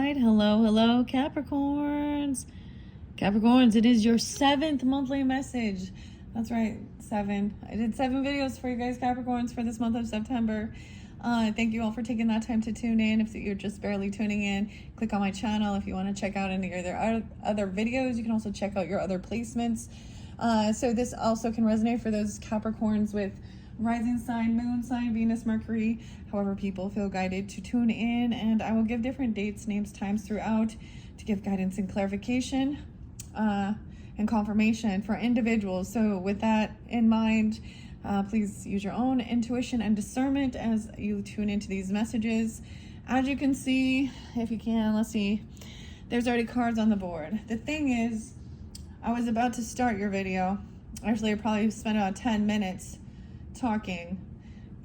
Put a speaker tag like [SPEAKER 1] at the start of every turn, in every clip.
[SPEAKER 1] right. Hello, Capricorns. Capricorns, it is your 7th monthly message. That's right, 7. I did 7 videos for you guys, Capricorns, for this month of September. Thank you all for taking that time to tune in. If you're just barely tuning in, click on my channel. If you want to check out any of their other videos, you can also check out your other placements. So this also can resonate for those Capricorns with rising sign, moon sign, Venus, Mercury. However, people feel guided to tune in, and I will give different dates, names, times throughout to give guidance and clarification and confirmation for individuals. So with that in mind, please use your own intuition and discernment as you tune into these messages. As you can see, if you can, let's see, there's already cards on the board. The thing is, I was about to start your video. Actually, I probably spent about 10 minutes talking,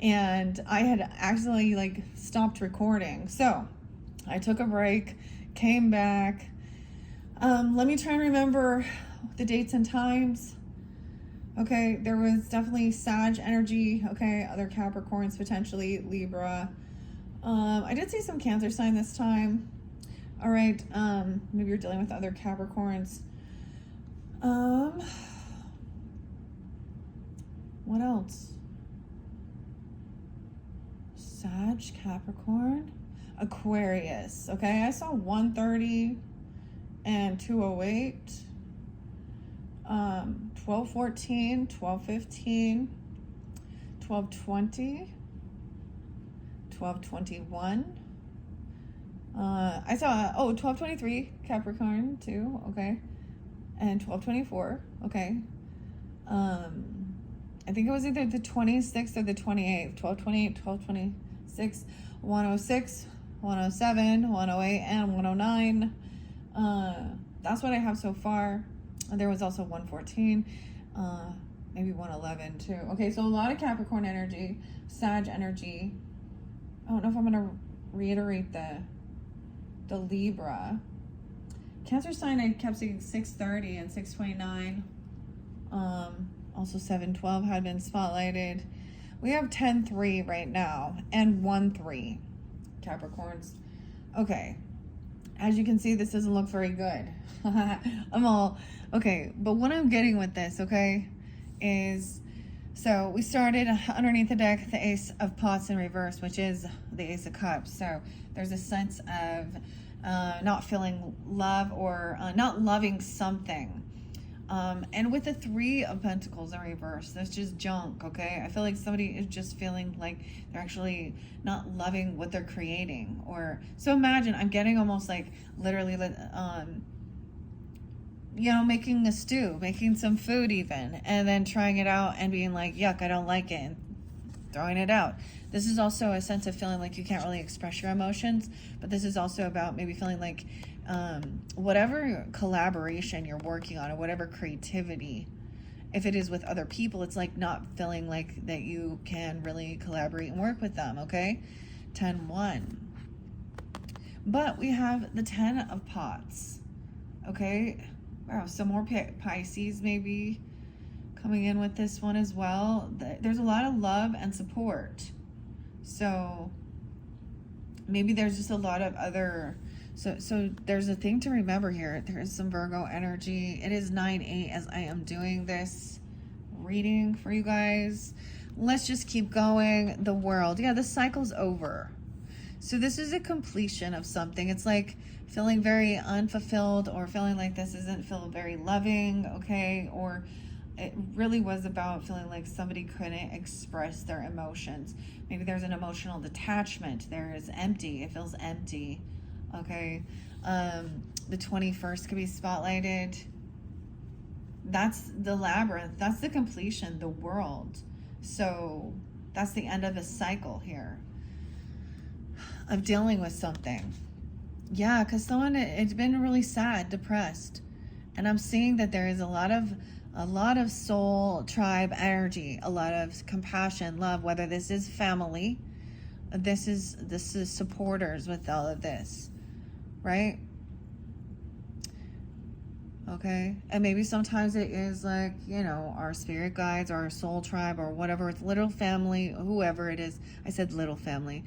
[SPEAKER 1] and I had accidentally stopped recording. So I took a break, came back. Let me try and remember the dates and times. Okay, there was definitely Sag energy. Okay, other Capricorns, potentially Libra. I did see some Cancer sign this time. All right, maybe you're dealing with other Capricorns. What else? Sag, Capricorn, Aquarius. Okay, I saw 130 and 208, 1214, 1215, 1220, 1221. I saw 1223 Capricorn too. Okay, and 1224. Okay. I think it was either the 26th or the 28th. 1228, 1226, 106, 107, 108, and 109. That's what I have so far. There was also 114, maybe 111 too. Okay, so a lot of Capricorn energy, Sag energy. I don't know if I'm going to reiterate the Libra. Cancer sign, I kept seeing 630 and 629. Also 712 had been spotlighted. We have 10-3 right now and 1-3 Capricorns. Okay, as you can see, this doesn't look very good. I'm all okay, but what I'm getting with this, okay, is so we started underneath the deck, the Ace of Pots in reverse, which is the Ace of Cups. So there's a sense of not feeling love or not loving something. And with the 3 of Pentacles in reverse, that's just junk, okay? I feel like somebody is just feeling like they're actually not loving what they're creating. Or so imagine, I'm getting almost like literally, making a stew, making some food even, and then trying it out and being like, yuck, I don't like it, and throwing it out. This is also a sense of feeling like you can't really express your emotions, but this is also about maybe feeling like whatever collaboration you're working on or whatever creativity, if it is with other people, it's like not feeling like that you can really collaborate and work with them, okay? 10-1. But we have the 10 of Pots, okay? Wow, some more Pisces maybe coming in with this one as well. There's a lot of love and support. So maybe there's just a lot of other... So there's a thing to remember here. There is some Virgo energy. It is 9/8 as I am doing this reading for you guys. Let's just keep going. The World. Yeah, the cycle's over. So this is a completion of something. It's like feeling very unfulfilled or feeling like this isn't feel very loving, okay? Or it really was about feeling like somebody couldn't express their emotions. Maybe there's an emotional detachment. There is empty. It feels empty. Okay, the 21st could be spotlighted. That's the Labyrinth. That's the completion, the World. So that's the end of a cycle here of dealing with something. Yeah, because it's been really sad, depressed, and I'm seeing that there is a lot of soul tribe energy, a lot of compassion, love. Whether this is family, this is supporters with all of this. Right? Okay. And maybe sometimes it is like, our spirit guides or our soul tribe or whatever. It's little family, whoever it is. I said little family.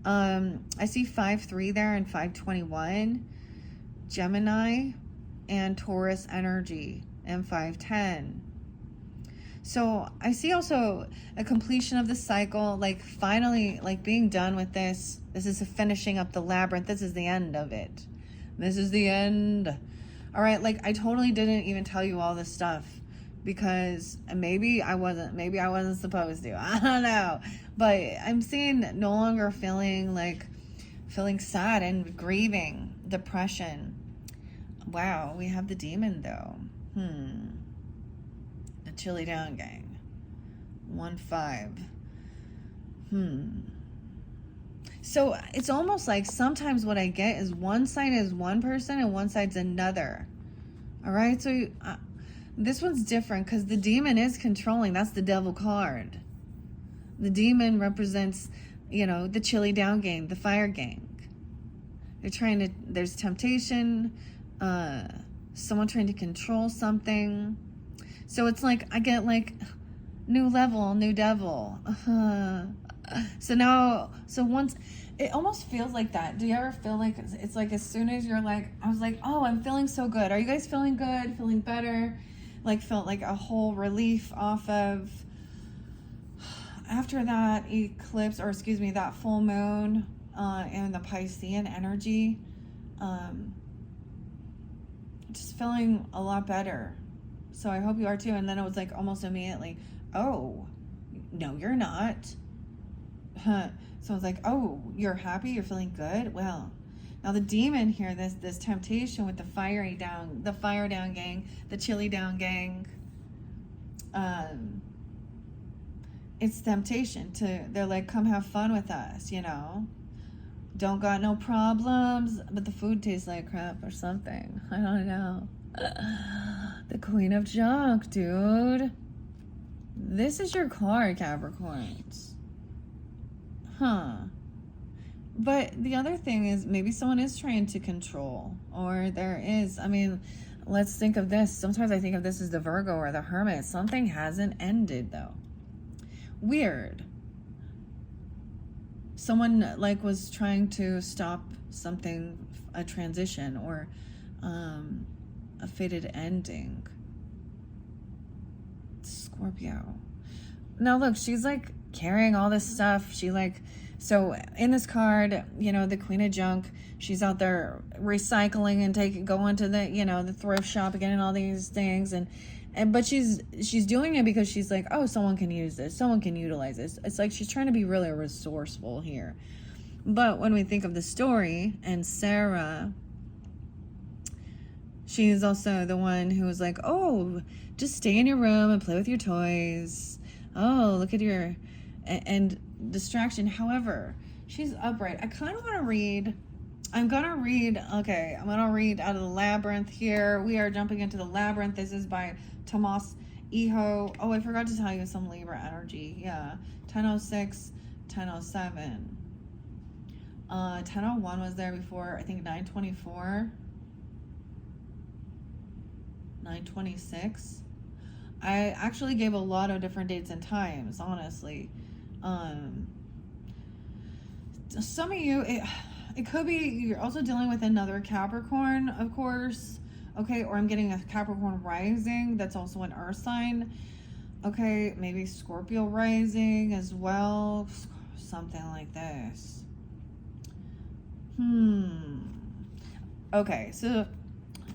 [SPEAKER 1] I see 5-3 there and 5-21. Gemini and Taurus energy and 5-10. So I see also a completion of the cycle, like finally, like being done with this. This is a finishing up the labyrinth. This is the end of it. This is the end. All right, like I totally didn't even tell you all this stuff because maybe I wasn't supposed to. I don't know. But I'm seeing no longer feeling sad and grieving, depression. Wow, we have the demon though. The Chili Down Gang. 1-5. So it's almost like sometimes what I get is one side is one person and one side's another. All right, so this one's different because the demon is controlling. That's the devil card. The demon represents, the Chili Down Gang, the fire gang. There's temptation, someone trying to control something. So it's like, I get like new level, new devil. So once, it almost feels like that. Do you ever feel like it's like as soon as you're like, I was like, oh, I'm feeling so good. Are you guys feeling good? Feeling better? Like felt like a whole relief off of, after that eclipse, or excuse me, that full moon and the Piscean energy, just feeling a lot better. So I hope you are too. And then it was like almost immediately, oh, no, you're not. So I was like, oh, you're happy? You're feeling good? Well, now the demon here, this temptation with the fire down gang, the Chili Down Gang, it's temptation they're like, come have fun with us, Don't got no problems, but the food tastes like crap or something. I don't know. The Queen of Junk, dude. This is your card, Capricorns. But the other thing is maybe someone is trying to control, or there is, let's think of this. Sometimes I think of this as the Virgo or the Hermit. Something hasn't ended though. Weird. Someone was trying to stop something, a transition or a fated ending. Scorpio. Now look, she's carrying all this stuff. So in this card, the Queen of Junk, she's out there recycling and going to the, the thrift shop and getting all these things. But she's doing it because she's like, oh, someone can use this. Someone can utilize this. It's like she's trying to be really resourceful here. But when we think of the story and Sarah, she is also the one who was like, oh, just stay in your room and play with your toys. Oh, look at your... And distraction. However, she's upright. I kind of want to read... I'm going to read out of the Labyrinth here. We are jumping into the Labyrinth. This is by Tomas Iho. Oh, I forgot to tell you some Libra energy. Yeah. 1006, 1007. 1001 was there before. I think 924. 926. I actually gave a lot of different dates and times, honestly. Some of you, it could be you're also dealing with another Capricorn, of course. Okay, or I'm getting a Capricorn rising. That's also an earth sign. Okay, maybe Scorpio rising as well. Something like this. Okay, so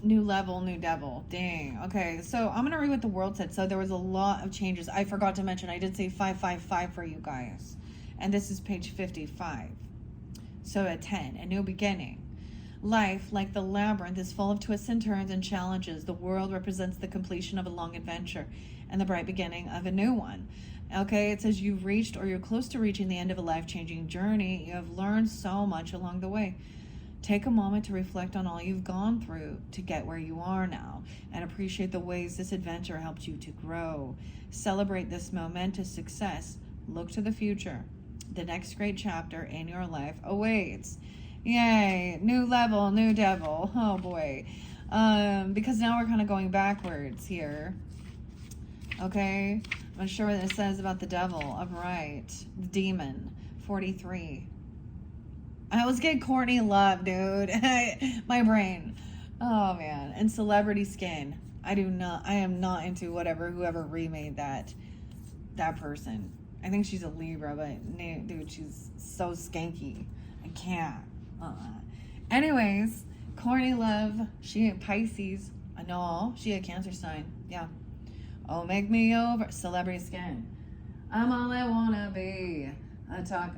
[SPEAKER 1] new level, new devil. Dang. Okay, so I'm going to read what the world said. So there was a lot of changes. I forgot to mention, I did say 555 for you guys. And this is page 55. So at 10, a new beginning. Life, like the labyrinth, is full of twists and turns and challenges. The world represents the completion of a long adventure and the bright beginning of a new one. Okay, it says you've reached or you're close to reaching the end of a life-changing journey. You have learned so much along the way. Take a moment to reflect on all you've gone through to get where you are now and appreciate the ways this adventure helped you to grow. Celebrate this momentous success. Look to the future. The next great chapter in your life awaits. Yay, new level, new devil. Oh boy. Because now we're kind of going backwards here. Okay, I'm not sure what it says about the devil. Upright, the demon, 43. I always get Courtney Love, dude. My brain. Oh man. And Celebrity Skin. I am not into whoever remade that person. I think she's a Libra, but dude, she's so skanky. I can't. Anyways, Courtney Love, she a Pisces. I know, she a Cancer sign. Yeah. Oh, make me over. Celebrity Skin. I'm all I wanna be. A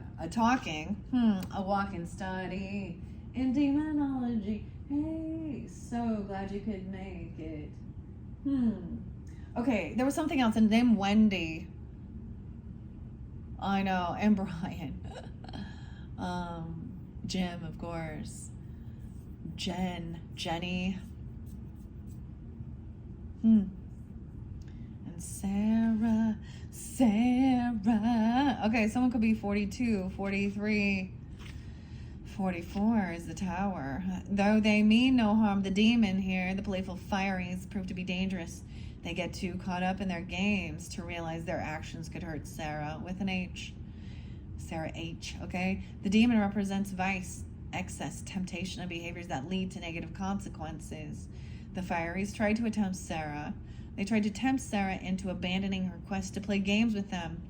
[SPEAKER 1] walking study in demonology. Hey, so glad you could make it. Okay, there was something else, and named Wendy. I know, and Brian. Jim, of course. Jenny. And Sarah. Okay, someone could be 42, 43, 44 is the Tower. Though they mean no harm, the demon here, the playful fieries, prove to be dangerous. They get too caught up in their games to realize their actions could hurt Sarah with an H. Sarah H, okay? The demon represents vice, excess, temptation, and behaviors that lead to negative consequences. The fieries tried to tempt Sarah. They tried to tempt Sarah into abandoning her quest to play games with them.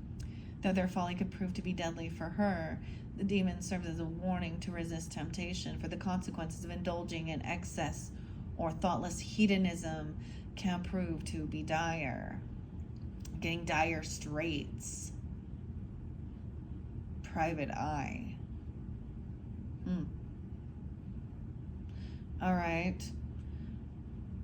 [SPEAKER 1] Though their folly could prove to be deadly for her, the demon served as a warning to resist temptation, for the consequences of indulging in excess or thoughtless hedonism can prove to be dire. Getting dire straits. Private eye. All right.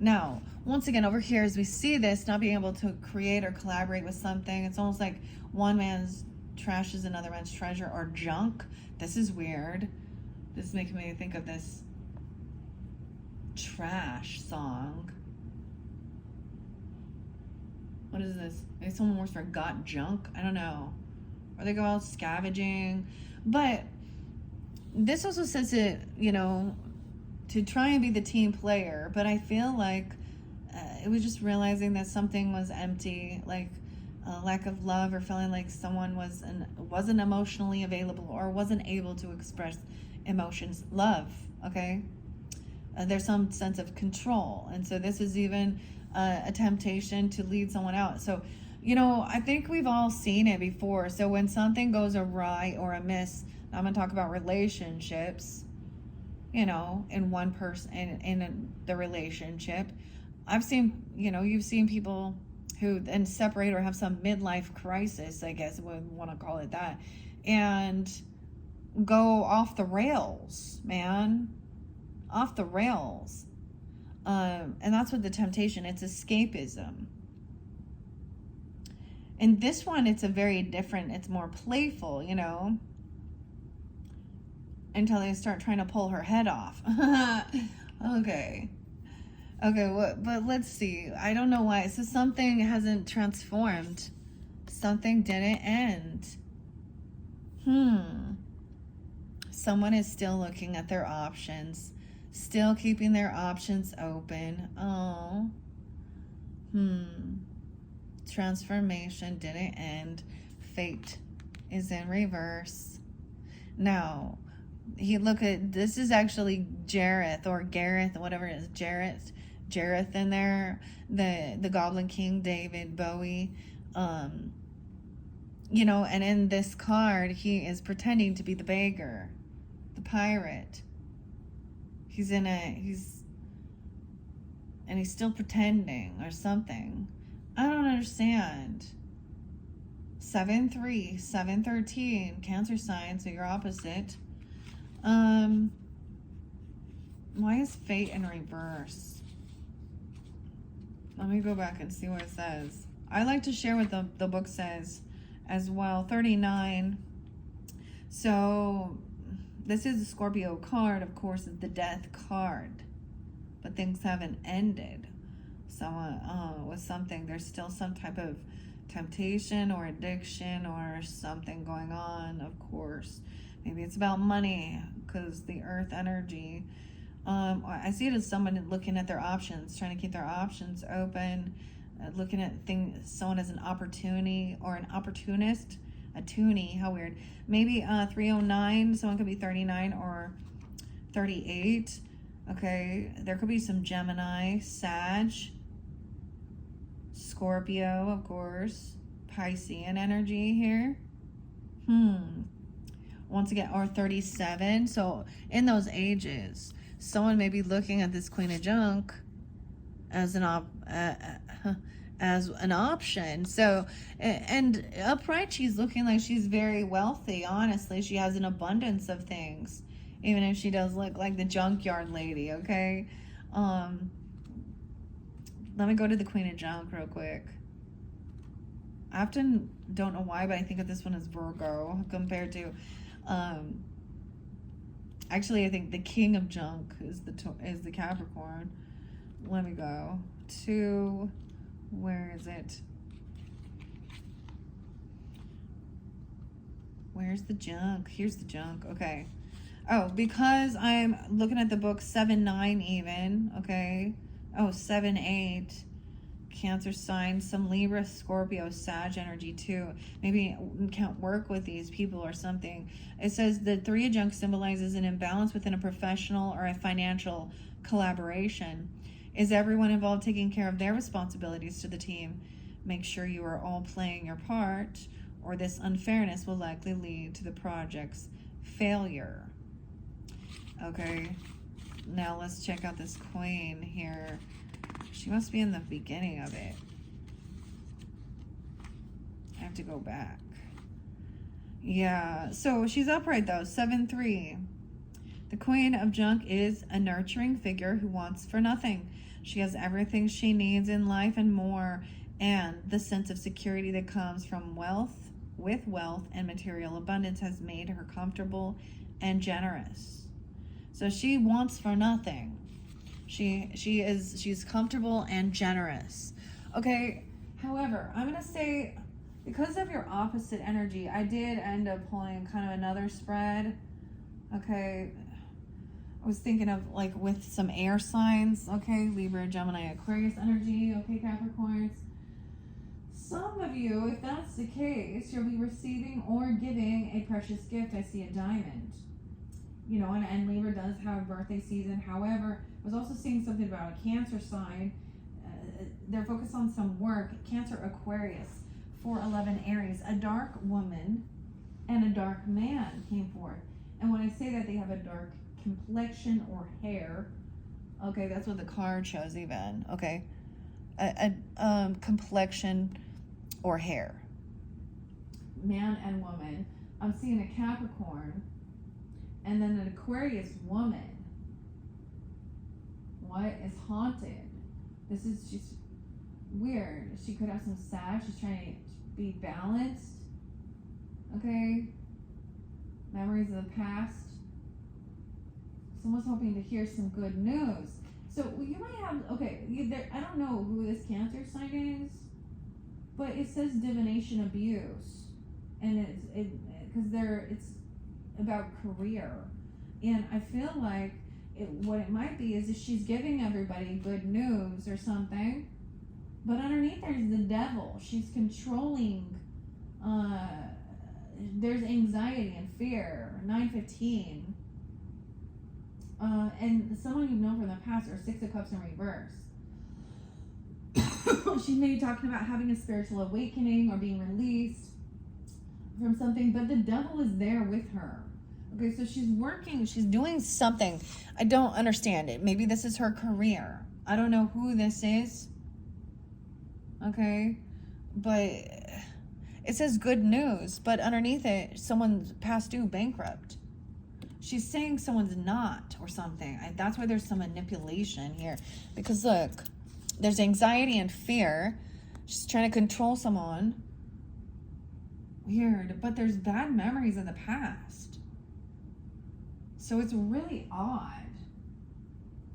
[SPEAKER 1] Now, once again, over here, as we see this, not being able to create or collaborate with something, it's almost like one man's trash is another man's treasure, or junk. This is weird. This is making me think of this trash song. What is this? Maybe someone works for Got Junk? I don't know. Or they go out scavenging. But this also says it, to try and be the team player. But I feel like it was just realizing that something was empty, like a lack of love, or feeling like someone wasn't emotionally available or wasn't able to express emotions. Love, okay? There's some sense of control. And so this is even a temptation to lead someone out. So, I think we've all seen it before. So when something goes awry or amiss, I'm going to talk about relationships, in one person, in the relationship. I've seen, you've seen people who then separate or have some midlife crisis, I guess we want to call it that, and go off the rails, man. Off the rails. And that's what the temptation, it's escapism. And this one, it's it's more playful, until they start trying to pull her head off. Okay, but let's see. I don't know why. So something hasn't transformed. Something didn't end. Someone is still looking at their options. Still keeping their options open. Oh. Transformation didn't end. Fate is in reverse. Now, this is actually Jareth or Gareth, whatever it is, Jareth in there, the Goblin King, David Bowie, and in this card, he is pretending to be the beggar, the pirate. He's still pretending or something. I don't understand. 7-3, 7-13, Cancer sign, so you're opposite. Why is fate in reverse? Let me go back and see what it says. I like to share what the book says as well. 39. So this is a Scorpio card, of course, it's the death card. But things haven't ended. With something, there's still some type of temptation or addiction or something going on, of course. Maybe it's about money, because the earth energy. I see it as someone looking at their options, trying to keep their options open, looking at someone as an opportunity or an opportunist, A toonie. How weird. Maybe 309. Someone could be 39 or 38. Okay. There could be some Gemini, Sag, Scorpio, of course. Piscean energy here. Once again, or 37. So in those ages, someone may be looking at this Queen of Junk as an option. So, and upright, she's looking like she's very wealthy. Honestly, she has an abundance of things, even if she does look like the junkyard lady. Okay. Let me go to the Queen of Junk real quick. I often don't know why, but I think that this one is Virgo compared to, actually, I think the King of Junk is the Capricorn. Let me go to, where is it? Where's the junk? Here's the junk. Okay. Oh, because I'm looking at the book 7-9 even. Okay. Oh, 7-8. Cancer sign, some Libra, Scorpio, Sag energy too. Maybe you can't work with these people or something. It says the 3 of Junk symbolizes an imbalance within a professional or a financial collaboration. Is everyone involved taking care of their responsibilities to the team? Make sure you are all playing your part, or this unfairness will likely lead to the project's failure. Okay, now let's check out this Queen here. She must be in the beginning of it. I have to go back. Yeah, so she's upright though, 7-3. The Queen of Junk is a nurturing figure who wants for nothing. She has everything she needs in life and more, and the sense of security that comes from wealth and material abundance has made her comfortable and generous. So she wants for nothing. She's comfortable and generous. Okay, however, I'm gonna say, because of your opposite energy, I did end up pulling kind of another spread. Okay, I was thinking of like with some air signs. Okay, Libra, Gemini, Aquarius energy. Okay, Capricorns. Some of you, if that's the case, you'll be receiving or giving a precious gift. I see a diamond. You know, and Libra does have a birthday season. However, I was also seeing something about a Cancer sign. They're focused on some work. Cancer, Aquarius, 4-11 Aries. A dark woman and a dark man came forth. And when I say that they have a dark complexion or hair, okay, that's what the card shows even. Okay, a complexion or hair. Man and woman. I'm seeing a Capricorn and then an Aquarius woman. What is haunted? This is just weird. She could have some Sag. She's trying to be balanced. Okay. Memories of the past. Someone's hoping to hear some good news. So you might have, okay, I don't know who this Cancer sign is, but it says divination abuse. And it's about career. And I feel like what it might be is that she's giving everybody good news or something, but underneath there's the devil. She's controlling, there's anxiety and fear. 9-15. And someone you've known from the past, or 6 of Cups in reverse. She may be talking about having a spiritual awakening or being released from something, but the devil is there with her. Okay, so she's working, she's doing something. I don't understand it. Maybe this is her career. I don't know who this is. Okay, but it says good news, but underneath it, someone's past due, bankrupt. She's saying someone's not or something. That's why there's some manipulation here. Because look, there's anxiety and fear. She's trying to control someone. Weird, but there's bad memories in the past. So it's really odd.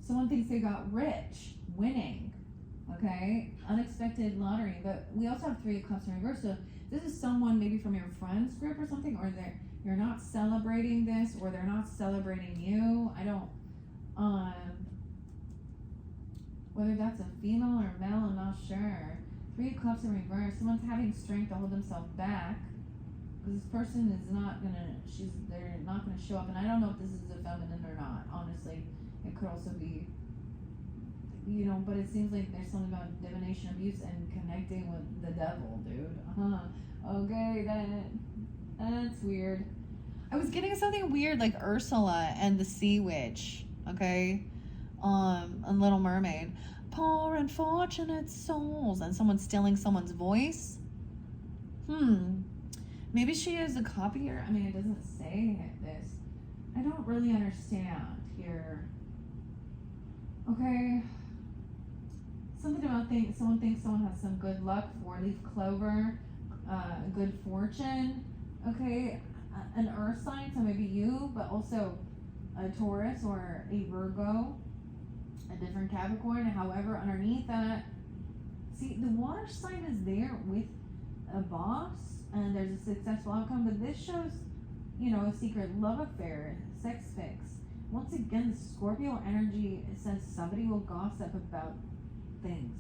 [SPEAKER 1] Someone thinks they got rich, winning, okay? Unexpected lottery, but we also have 3 of Cups in reverse. So this is someone maybe from your friends group or something, or you're not celebrating this, or they're not celebrating you. I don't, whether that's a female or a male, I'm not sure. 3 of Cups in reverse. Someone's having strength to hold themselves back. Because this person is not gonna, they're not gonna show up. And I don't know if this is a feminine or not, honestly. It could also be, you know, but it seems like there's something about divination, abuse, and connecting with the devil, dude. Okay, that's weird. I was getting something weird like Ursula and the Sea Witch, okay? And Little Mermaid. Poor unfortunate souls. And someone stealing someone's voice. Maybe she is a copier. I mean, it doesn't say this. I don't really understand here. Okay. Something about someone thinks someone has some good luck. 4-leaf clover. Good fortune. Okay. An earth sign, so maybe you, but also a Taurus or a Virgo, a different Capricorn. However, underneath that, see, the water sign is there with a boss, and there's a successful outcome, but this shows, you know, a secret love affair, sex fix. Once again, the Scorpio energy says somebody will gossip about things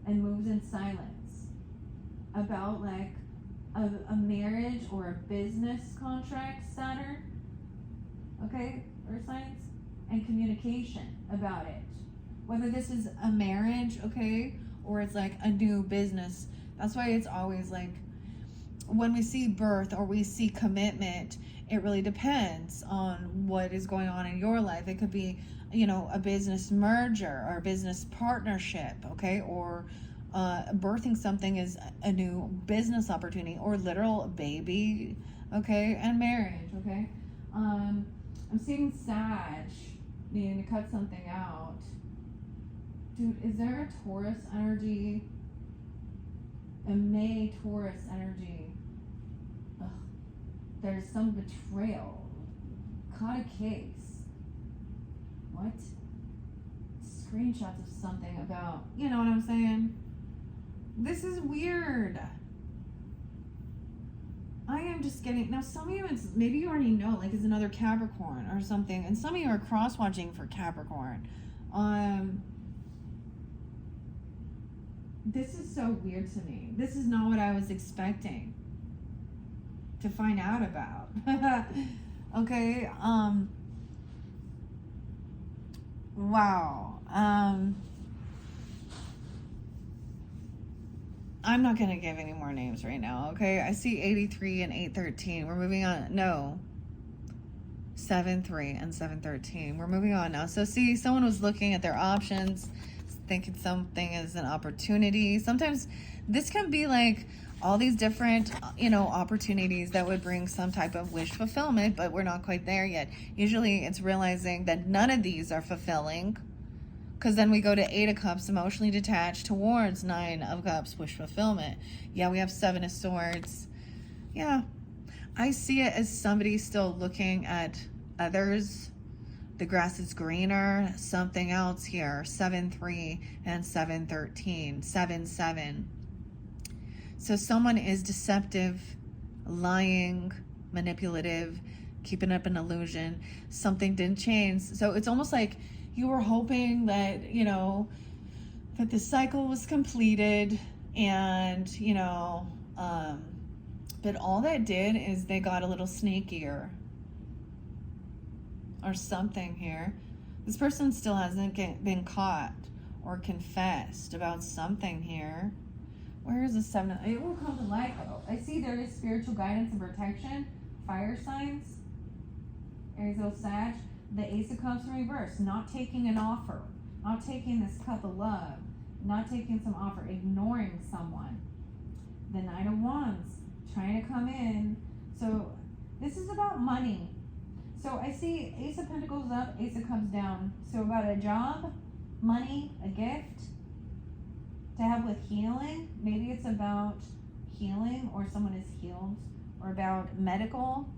[SPEAKER 1] and moves in silence about like a marriage or a business contract, Saturn, okay, earth signs, and communication about it. Whether this is a marriage, okay, or it's like a new business. That's why it's always like, when we see birth or we see commitment, it really depends on what is going on in your life. It could be, you know, a business merger or a business partnership, okay, or birthing something is a new business opportunity, or literal baby, okay, and marriage, okay. I'm seeing Sag needing to cut something out. Dude, is there a Taurus energy? A May Taurus energy. Ugh. There's some betrayal. Caught a case. What? Screenshots of something about, you know what I'm saying? This is weird. I am just getting, now some of you, it's, maybe you already know, like it's another Capricorn or something, and some of you are cross-watching for Capricorn. This is so weird to me. This is not what I was expecting to find out about. Okay, wow. I'm not going to give any more names right now, okay? I see 83 and 813. We're moving on. No. 73 and 713. We're moving on now. So see, someone was looking at their options, thinking something is an opportunity. Sometimes this can be like all these different, you know, opportunities that would bring some type of wish fulfillment, but we're not quite there yet. Usually it's realizing that none of these are fulfilling, because then we go to 8 of Cups, emotionally detached, towards 9 of Cups, wish fulfillment. Yeah, we have 7 of Swords. Yeah, I see it as somebody still looking at others. The grass is greener. Something else here. 7-3 and 7-13. 7-7. So someone is deceptive, lying, manipulative, keeping up an illusion. Something didn't change. So it's almost like you were hoping that, you know, that the cycle was completed, and, you know, but all that did is they got a little sneakier or something here. This person still hasn't been caught or confessed about something here. Where is the 7? It will come to light though. I see there is spiritual guidance and protection. Fire signs. Aries, Sag. The Ace of Cups in reverse. Not taking an offer. Not taking this cup of love. Not taking some offer. Ignoring someone. The 9 of Wands. Trying to come in. So this is about money. So I see Ace of Pentacles up, Ace of Cups down. So about a job, money, a gift to have with healing. Maybe it's about healing, or someone is healed, or about medical.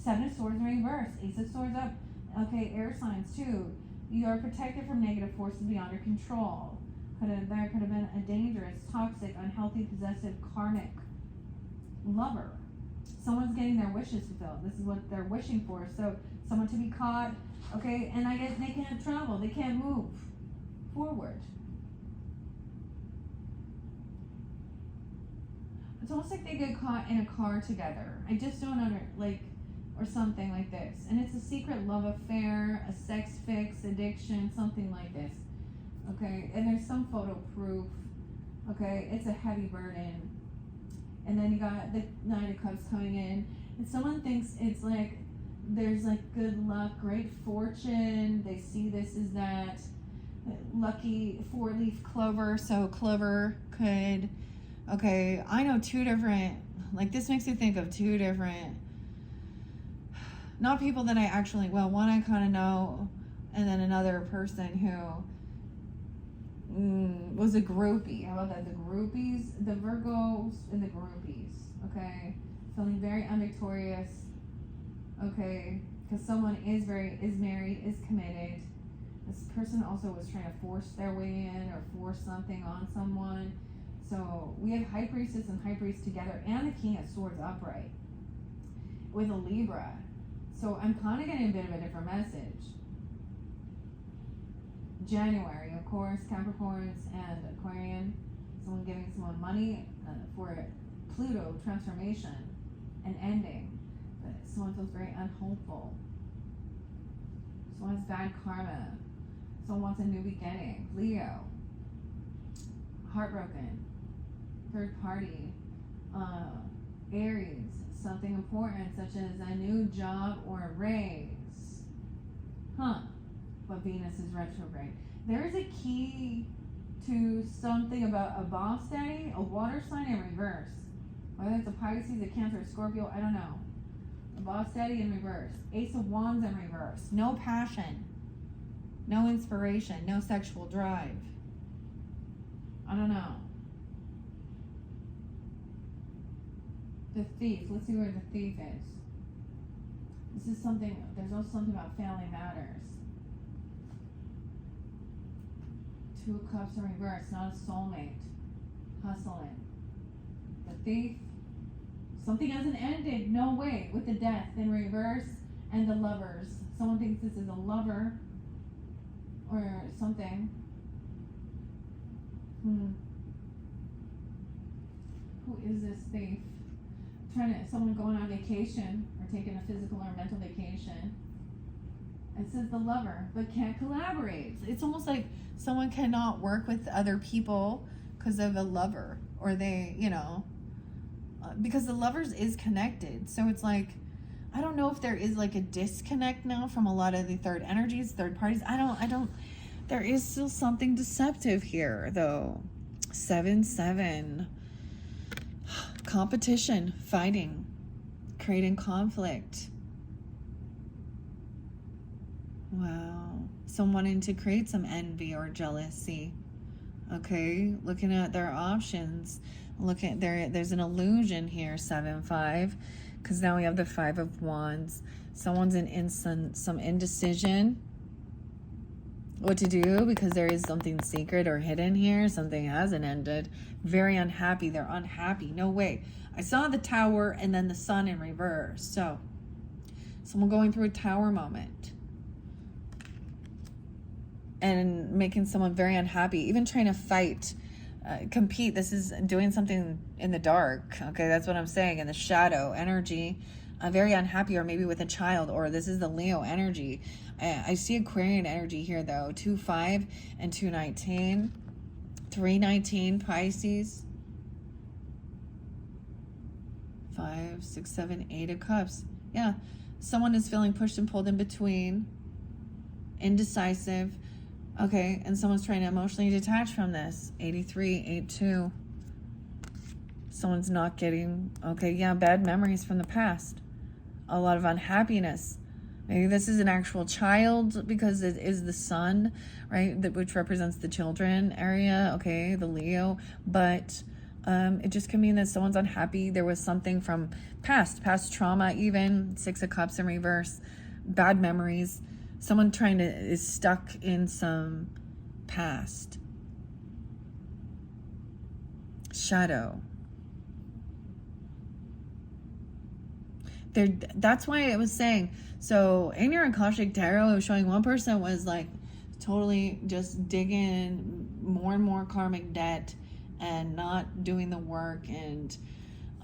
[SPEAKER 1] 7 of Swords in reverse, Ace of Swords up. Okay, air signs too. You are protected from negative forces beyond your control. There could have been a dangerous, toxic, unhealthy, possessive, karmic lover. Someone's getting their wishes fulfilled. This is what they're wishing for. So someone to be caught, okay, and I guess they can't travel. They can't move forward. It's almost like they get caught in a car together. I just don't or something like this. And it's a secret love affair, a sex fix, addiction, something like this. Okay, and there's some photo proof. Okay, it's a heavy burden. And then you got the Nine of Cups coming in. And someone thinks it's like, there's like good luck, great fortune. They see this as that lucky 4-leaf clover. So clover could, okay, I know two different, like this makes me think of two different, not people that I actually, well, one I kind of know, and then another person who was a groupie. How about that? The groupies, the Virgos and the groupies. Okay, feeling very unvictorious. Okay, because someone is married, is committed. This person also was trying to force their way in or force something on someone. So we have High Priestess and High Priest together, and the King of Swords upright with a Libra. So I'm kind of getting a bit of a different message. January, of course, Capricorns and Aquarian. Someone giving someone money for Pluto transformation and ending. But someone feels very unhopeful. Someone has bad karma. Someone wants a new beginning. Leo. Heartbroken. Third party. Aries. Something important such as a new job or a raise. But Venus is retrograde. There is a key to something about a boss daddy, a water sign in reverse. Whether it's a Pisces, a Cancer, a Scorpio, I don't know. A boss daddy in reverse. Ace of Wands in reverse. No passion. No inspiration. No sexual drive. I don't know. The Thief. Let's see where the Thief is. This is something, there's also something about family matters. Two of Cups in reverse, not a soulmate. Hustling. The Thief. Something hasn't ended. No way. With the Death in reverse and the Lovers. Someone thinks this is a lover or something. Who is this thief? Someone going on vacation or taking a physical or mental vacation. It says the Lover, but can't collaborate. It's almost like someone cannot work with other people because of a lover, or they, because the Lovers is connected. So it's like, I don't know if there is like a disconnect now from a lot of the third energies, third parties. I don't, there is still something deceptive here though. 7-7. Competition, fighting, creating conflict. Wow. Someone wanting to create some envy or jealousy. Okay, looking at their options. Look at there's an illusion here, 7-5, because now we have the 5 of Wands. Someone's in some indecision what to do because there is something secret or hidden here. Something hasn't ended. Very unhappy. They're unhappy. No way. I saw the Tower and then the Sun in reverse. So someone going through a Tower moment and making someone very unhappy, even trying to fight, compete. This is doing something in the dark. Okay, that's what I'm saying. In the shadow energy, very unhappy, or maybe with a child, or this is the Leo energy. I see Aquarian energy here though. 2-5 and 2-19. 3-19 Pisces. 5, 6, 7, 8 of Cups. Yeah, someone is feeling pushed and pulled in between, indecisive. Okay, and someone's trying to emotionally detach from this. 83, 8-2. Someone's not getting, okay, yeah, bad memories from the past. A lot of unhappiness. Maybe this is an actual child because it is the Sun, right? Which represents the children area, okay, the Leo. But it just can mean that someone's unhappy. There was something from past trauma even. 6 of Cups in reverse. Bad memories. Someone is stuck in some past. Shadow. That's why I was saying, so in your Akashic Tarot, it was showing one person was like totally just digging more and more karmic debt and not doing the work, and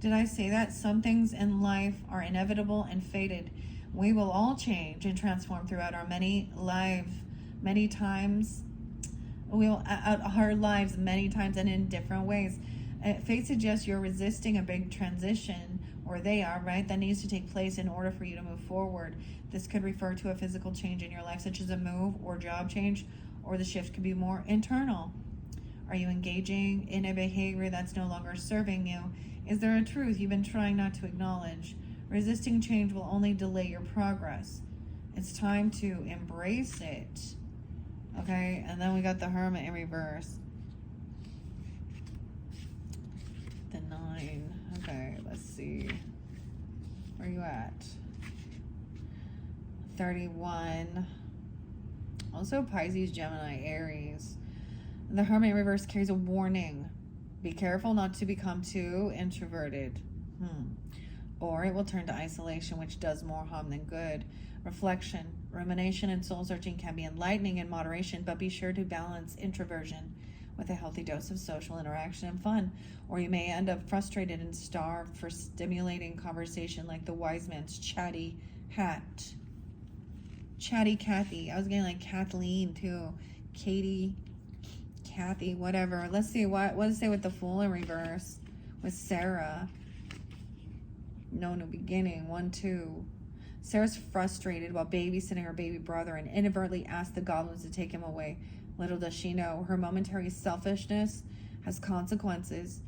[SPEAKER 1] Did I say that? Some things in life are inevitable and fated. We will all change and transform throughout our many times. We will out our lives many times and in different ways. Fate suggests you're resisting a big transition, or they are, right? That needs to take place in order for you to move forward. This could refer to a physical change in your life, such as a move or job change, or the shift could be more internal. Are you engaging in a behavior that's no longer serving you? Is there a truth you've been trying not to acknowledge? Resisting change will only delay your progress. It's time to embrace it. Okay, and then we got the Hermit in reverse. The 9. Okay, let's see. Where are you at? 31. Also Pisces, Gemini, Aries. The Hermit in reverse carries a warning. Be careful not to become too introverted. Or it will turn to isolation, which does more harm than good. Reflection, rumination, and soul searching can be enlightening in moderation, but be sure to balance introversion with a healthy dose of social interaction and fun, or you may end up frustrated and starved for stimulating conversation like the wise man's chatty hat. Chatty Cathy. I was getting like Kathleen too. Katie, Kathy, whatever. Let's see what does it say with the Fool in reverse with Sarah. No new beginning. 1, 2. Sarah's frustrated while babysitting her baby brother and inadvertently asked the goblins to take him away. Little does she know, her momentary selfishness has consequences.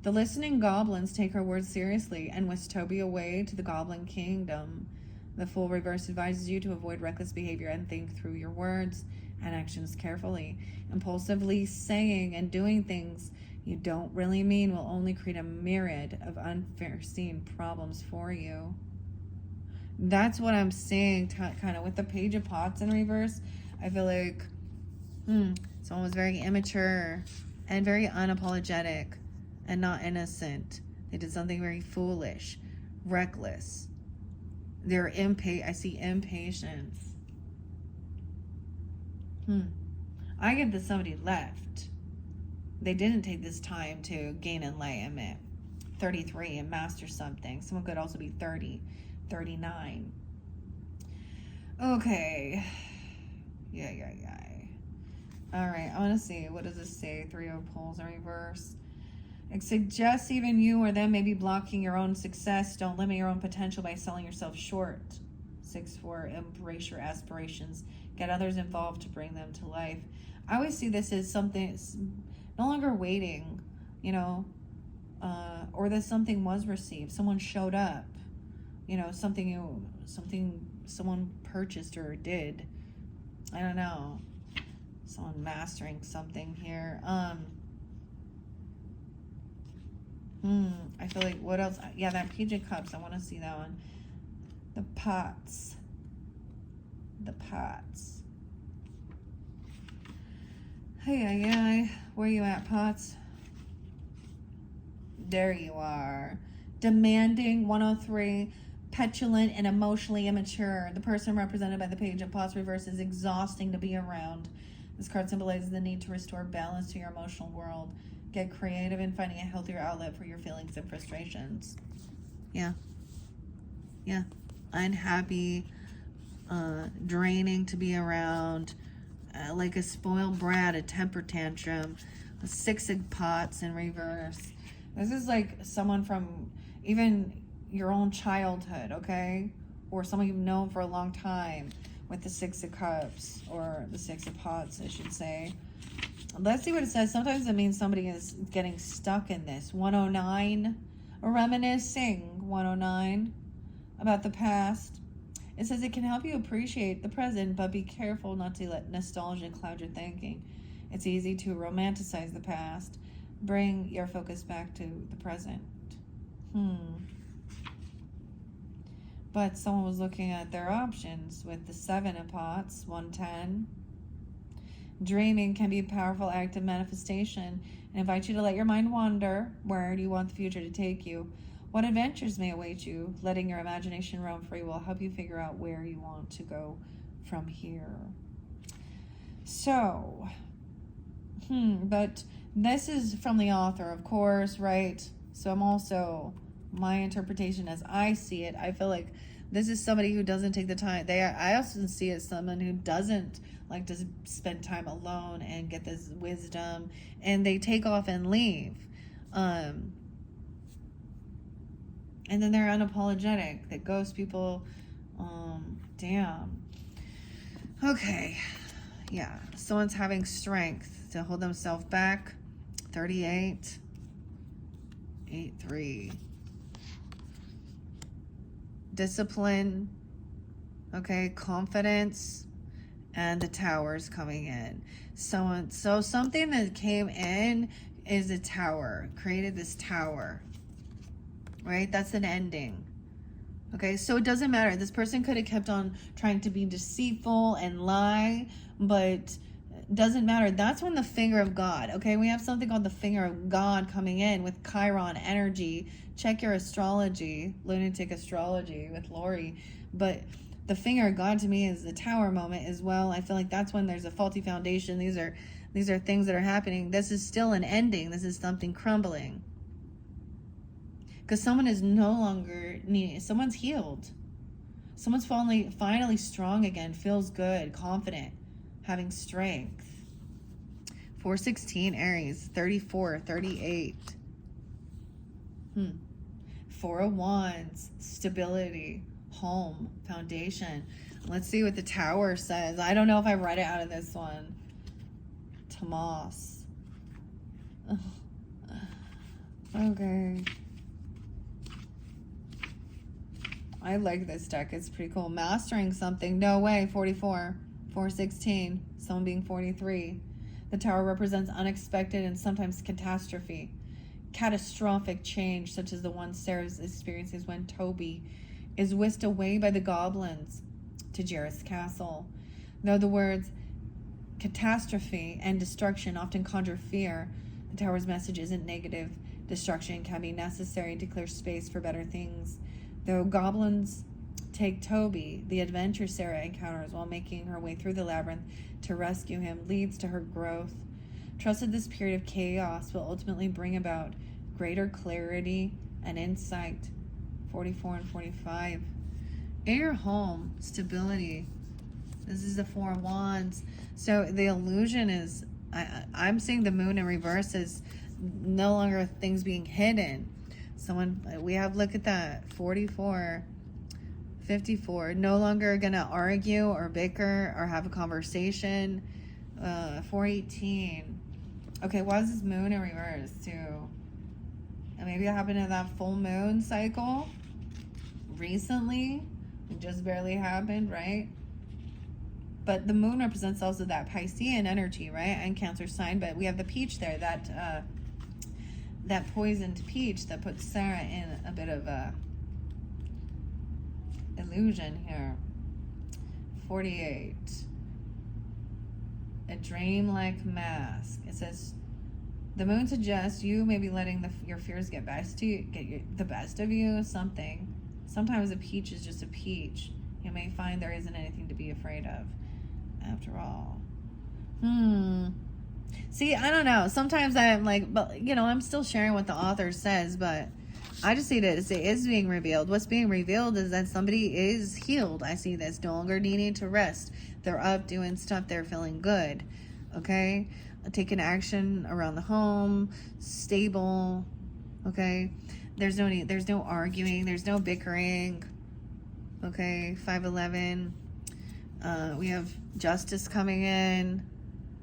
[SPEAKER 1] The listening goblins take her words seriously and whisk Toby away to the goblin kingdom. The Fool reverse advises you to avoid reckless behavior and think through your words and actions carefully. Impulsively saying and doing things you don't really mean will only create a myriad of unforeseen problems for you. That's what I'm seeing kind of with the Page of Pots in reverse. I feel like someone was very immature and very unapologetic and not innocent. They did something very foolish, reckless. They're I see impatience. I get that somebody left. They didn't take this time to gain enlightenment. 33 and master something. Someone could also be 30, 39. Okay. Yeah. All right, I want to see. What does this say? 3 of Pentacles in reverse. It suggests even you or them may be blocking your own success. Don't limit your own potential by selling yourself short. 6-4, embrace your aspirations. Get others involved to bring them to life. I always see this as something no longer waiting, or that something was received. Someone showed up, something someone purchased or did. I don't know. Someone mastering something here. I feel like, what else? Yeah, that Page of Cups. I want to see that one. The Pots. Hey, where you at, Pots? There you are. Demanding, 103. Petulant and emotionally immature. The person represented by the Page of Pots reverse is exhausting to be around. This card symbolizes the need to restore balance to your emotional world. Get creative in finding a healthier outlet for your feelings and frustrations. Yeah. Unhappy, draining to be around, like a spoiled brat, a temper tantrum. A 6 of Pots in reverse. This is like someone from even your own childhood, okay? Or someone you've known for a long time with the 6 of Cups, or the 6 of Pots, I should say. Let's see what it says. Sometimes it means somebody is getting stuck in this. 109, reminiscing, 109, about the past. It says it can help you appreciate the present, but be careful not to let nostalgia cloud your thinking. It's easy to romanticize the past. Bring your focus back to the present. But someone was looking at their options with the 7 of Pots, 110. Dreaming can be a powerful act of manifestation and invite you to let your mind wander. Where do you want the future to take you? What adventures may await you? Letting your imagination roam free will help you figure out where you want to go from here. So, but this is from the author, of course, right? So I'm also, my interpretation as I see it, I feel like this is somebody who doesn't take the time. I also see it as someone who doesn't like to spend time alone and get this wisdom, and they take off and leave. And then they're unapologetic. That ghost people, damn. Okay. Yeah. Someone's having strength to hold themselves back. 38. 8-3. Discipline. Okay. Confidence. And the tower's coming in. So something that came in is a tower. Created this tower. Right? That's an ending. Okay, so it doesn't matter. This person could have kept on trying to be deceitful and lie, but doesn't matter. That's when the finger of God, okay? We have something called the finger of God coming in with Chiron energy. Check your astrology, lunatic astrology with Lori. But the finger of God to me is the tower moment as well. I feel like that's when there's a faulty foundation. These are things that are happening. This is still an ending. This is something crumbling. Because someone is no longer needed. Someone's healed. Someone's finally strong again, feels good, confident, having strength. 416 Aries, 34, 38. 4 of Wands, stability, home, foundation. Let's see what the Tower says. I don't know if I read it out of this one. Tomas. Okay. I like this deck. It's pretty cool. Mastering something. No way. 44. 416. Someone being 43. The Tower represents unexpected and sometimes catastrophe. Catastrophic change, such as the one Sarah experiences when Toby is whisked away by the goblins to Jareth's castle. Though the words catastrophe and destruction often conjure fear, the Tower's message isn't negative. Destruction can be necessary to clear space for better things. Though goblins take Toby, the adventure Sarah encounters while making her way through the labyrinth to rescue him leads to her growth. Trust that this period of chaos will ultimately bring about greater clarity and insight. 44 and 45. In your home, stability. This is the 4 of Wands. So the illusion is, I'm seeing the moon in reverse as no longer things being hidden. We have, look at that, 44, 54, no longer gonna argue or bicker or have a conversation. 418. Okay, why is this moon in reverse too? And maybe it happened in that full moon cycle recently. It just barely happened, right? But the moon represents also that Piscean energy, right? And Cancer sign, but we have the peach there, that poisoned peach that puts Sarah in a bit of a illusion here. 48. A dream-like mask. It says, the moon suggests you may be letting your fears get the best of you. Sometimes a peach is just a peach. You may find there isn't anything to be afraid of, after all. See, I don't know. Sometimes I'm like, but I'm still sharing what the author says, but I just see that it is being revealed. What's being revealed is that somebody is healed. I see this, no longer needing to rest. They're up doing stuff. They're feeling good. Okay, taking action around the home, stable. Okay, there's no arguing. There's no bickering. Okay, 511. We have justice coming in.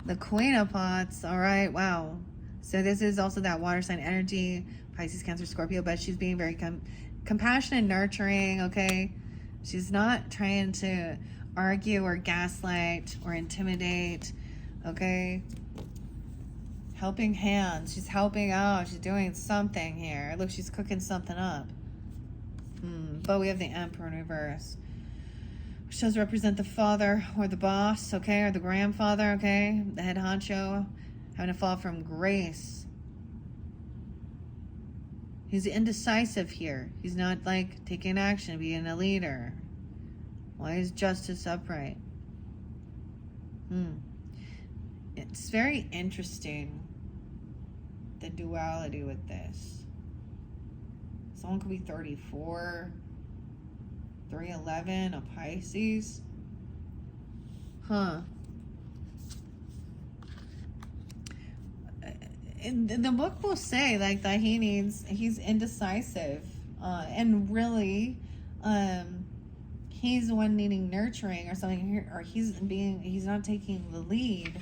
[SPEAKER 1] The Queen of Pots. All right. Wow. So this is also that water sign energy. Pisces, Cancer, Scorpio. But she's being very compassionate, nurturing. Okay. She's not trying to argue or gaslight or intimidate. Okay. Helping hands. She's helping out. She's doing something here. Look, she's cooking something up. But we have the Emperor in reverse. Which does represent the father or the boss, okay, or the grandfather, okay, the head honcho, having to fall from grace. He's indecisive here. He's not like taking action, being a leader. Why is justice upright? It's very interesting, the duality with this. Someone could be 34, 311, a Pisces. Huh. The book will say like that he's indecisive, and really, he's the one needing nurturing or something, or he's not taking the lead.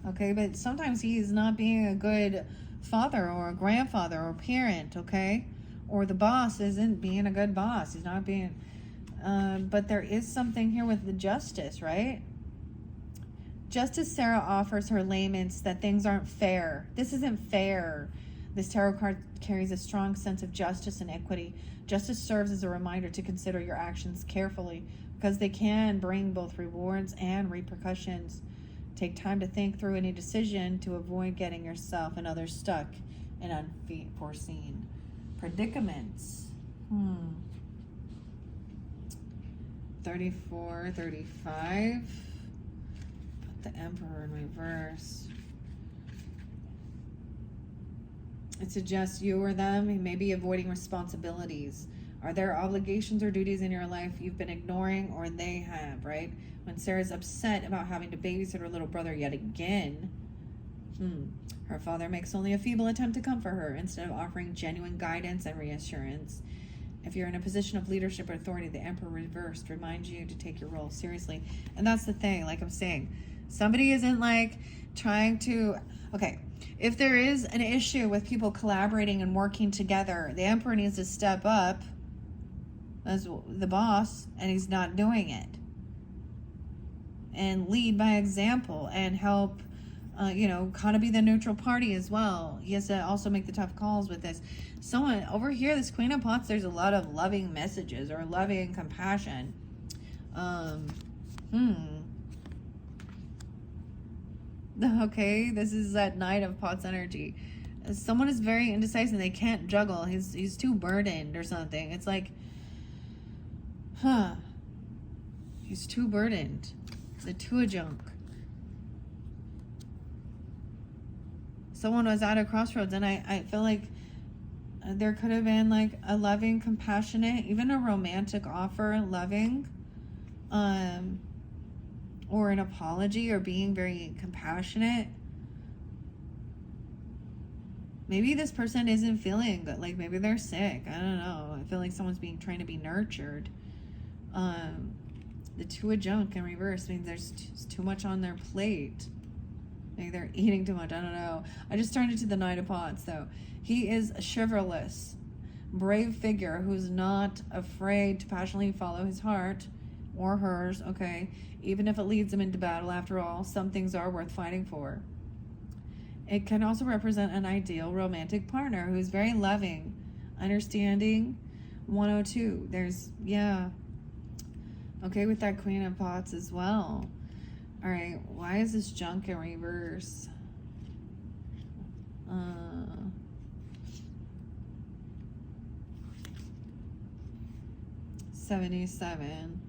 [SPEAKER 1] Okay, but sometimes he's not being a good father or a grandfather or parent. Okay, or the boss isn't being a good boss. He's not being. But there is something here with the justice, right? Just as Sarah offers her laments that things aren't fair. This isn't fair. This tarot card carries a strong sense of justice and equity. Justice serves as a reminder to consider your actions carefully because they can bring both rewards and repercussions. Take time to think through any decision to avoid getting yourself and others stuck in unforeseen predicaments. 34, 35. Put the Emperor in reverse. It suggests you or them may be avoiding responsibilities. Are there obligations or duties in your life you've been ignoring, or they have, right? When Sarah's upset about having to babysit her little brother yet again, her father makes only a feeble attempt to comfort her instead of offering genuine guidance and reassurance. If you're in a position of leadership or authority, the Emperor reversed reminds you to take your role seriously. And that's the thing, like I'm saying, somebody isn't like trying to, okay, if there is an issue with people collaborating and working together, the Emperor needs to step up as the boss, and he's not doing it. And lead by example and help, kind of be the neutral party as well. He has to also make the tough calls with this. Someone over here, this Queen of Pots, there's a lot of loving messages or loving compassion. Okay, this is that Knight of Pots energy. Someone is very indecisive. They can't juggle. He's too burdened or something. It's like, he's too burdened. The Two of Junk. Someone was at a crossroads, and I feel like there could have been like a loving, compassionate, even a romantic offer, loving, or an apology, or being very compassionate. Maybe this person isn't feeling good. Like maybe they're sick. I don't know. I feel like someone's trying to be nurtured. The Two of Junk in reverse means there's too much on their plate. Maybe they're eating too much. I don't know. I just turned it to the Knight of Pots, though. He is a chivalrous, brave figure who's not afraid to passionately follow his heart or hers, okay? Even if it leads him into battle, after all, some things are worth fighting for. It can also represent an ideal romantic partner who's very loving, understanding. 102. Okay, with that Queen of Pots as well. All right, why is this junk in reverse? 77.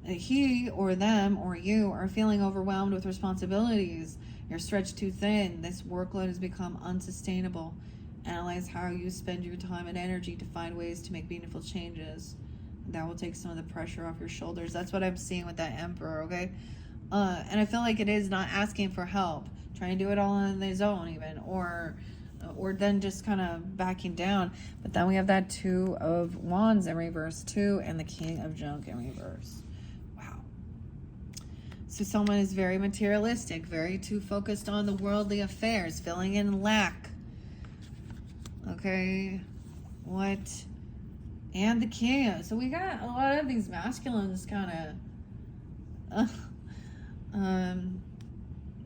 [SPEAKER 1] He or them or you are feeling overwhelmed with responsibilities. You're stretched too thin. This workload has become unsustainable. Analyze how you spend your time and energy to find ways to make meaningful changes. That will take some of the pressure off your shoulders. That's what I'm seeing with that Emperor, okay? And I feel like it is not asking for help, trying to do it all on his own even, or then just kind of backing down. But then we have that Two of Wands in reverse too, and the King of Junk in reverse. Wow. So someone is very materialistic, very too focused on the worldly affairs, filling in lack. Okay, what? And the King. So we got a lot of these masculines kind of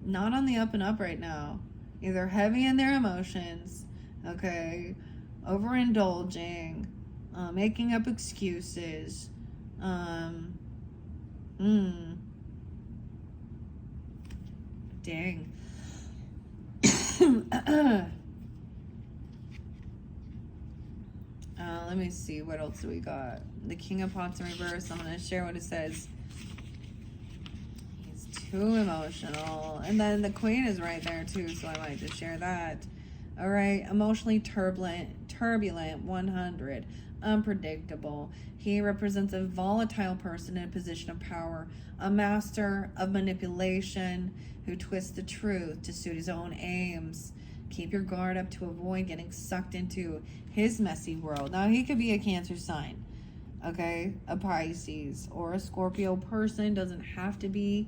[SPEAKER 1] not on the up and up right now. Either heavy in their emotions, okay, overindulging, making up excuses, dang. Let me see, what else do we got? The King of Pots in reverse. I'm going to share what it says. He's too emotional. And then the Queen is right there too, so I might just share that. All right, emotionally turbulent 100, unpredictable. He represents a volatile person in a position of power, a master of manipulation who twists the truth to suit his own aims. Keep your guard up to avoid getting sucked into his messy world. Now, he could be a Cancer sign, okay, a Pisces or a Scorpio person, doesn't have to be,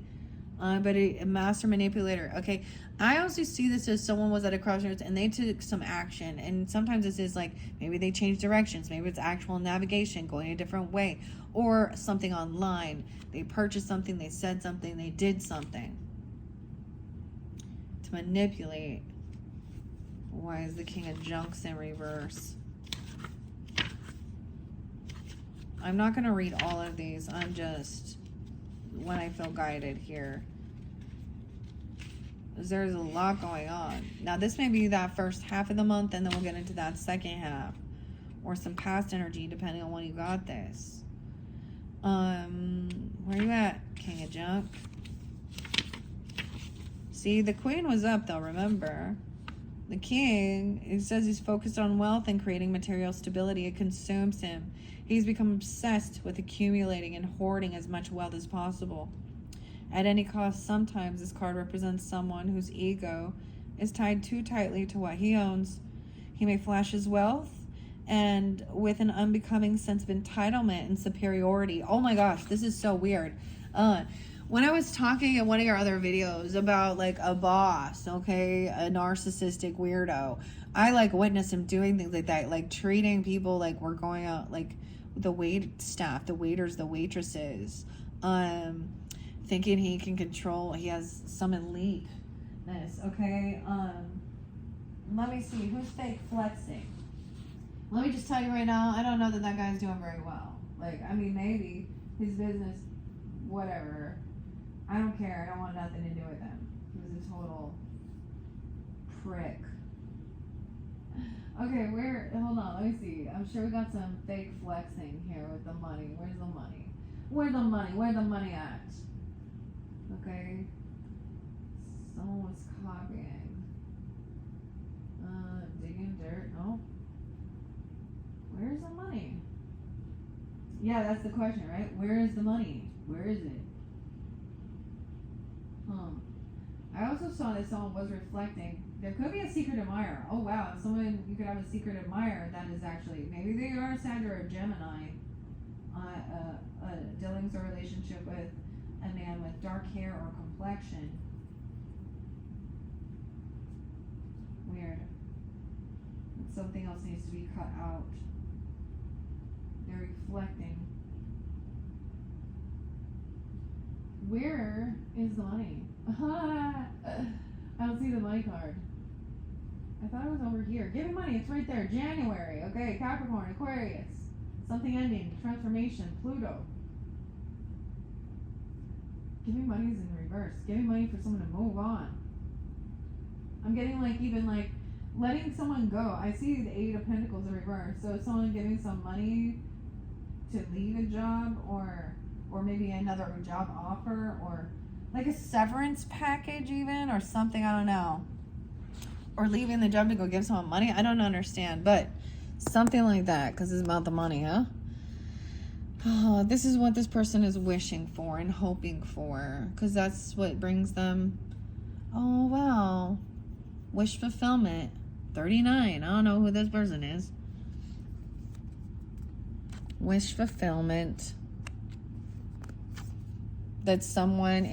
[SPEAKER 1] but a master manipulator. Okay, I also see this as someone was at a crossroads and they took some action, and sometimes this is like maybe they changed directions, maybe it's actual navigation, going a different way, or something online. They purchased something, they said something, they did something to manipulate. Why is the King of Junks in reverse? I'm not going to read all of these. I'm just, when I feel guided here. There's a lot going on. Now, this may be that first half of the month, and then we'll get into that second half. Or some past energy, depending on when you got this. Where you at, King of Junk? See, the Queen was up, though, remember? The King, it says he's focused on wealth and creating material stability. It consumes him. He's become obsessed with accumulating and hoarding as much wealth as possible. At any cost, sometimes this card represents someone whose ego is tied too tightly to what he owns. He may flash his wealth and with an unbecoming sense of entitlement and superiority. Oh my gosh, this is so weird. When I was talking in one of your other videos about like a boss, okay, a narcissistic weirdo, I like witnessed him doing things like that, like treating people like we're going out, like the wait staff, the waiters, the waitresses, thinking he can control, he has some eliteness, okay? Let me see, who's fake flexing? Let me just tell you right now, I don't know that that guy's doing very well. Like, I mean, maybe his business, whatever. I don't care. I don't want nothing to do with him. He was a total prick. Okay, hold on, let me see. I'm sure we got some fake flexing here with the money. Where's the money? Where's the money? Where's the money at? Okay. Someone was copying. Digging dirt. No. Where's the money? Yeah, that's the question, right? Where is the money? Where is it? I also saw that someone was reflecting. There could be a secret admirer. Oh wow, someone, you could have a secret admirer that is actually, maybe they are a Sag or a Gemini. Dealing with a relationship with a man with dark hair or complexion. Weird. Something else needs to be cut out. They're reflecting. Where is the money? I don't see the money card. I thought it was over here. Give me money. It's right there. January. Okay. Capricorn, Aquarius. Something ending. Transformation. Pluto. Give me money is in reverse. Give me money for someone to move on. I'm getting like even like letting someone go. I see the Eight of Pentacles in reverse. So someone giving some money to leave a job or maybe another job offer or like a severance package even or something, I don't know. Or leaving the job to go give someone money. I don't understand, but something like that because it's about the money, huh? Oh, this is what this person is wishing for and hoping for because that's what brings them. Oh, wow. Wish fulfillment. 39. I don't know who this person is. Wish fulfillment. That someone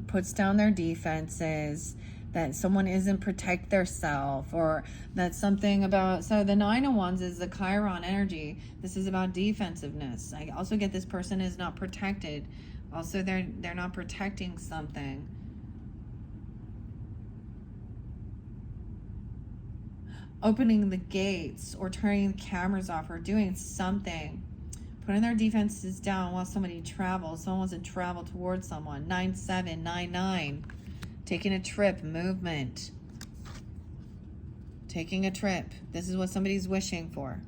[SPEAKER 1] puts down their defenses, that someone isn't protect their self, or that something about, so the Nine of Wands is the Chiron energy. This is about defensiveness. I also get this person is not protected. Also, they're not protecting something. Opening the gates or turning the cameras off or doing something. Putting their defenses down while somebody travels. Someone wants to travel towards someone. 9799. Taking a trip. Movement. Taking a trip. This is what somebody's wishing for.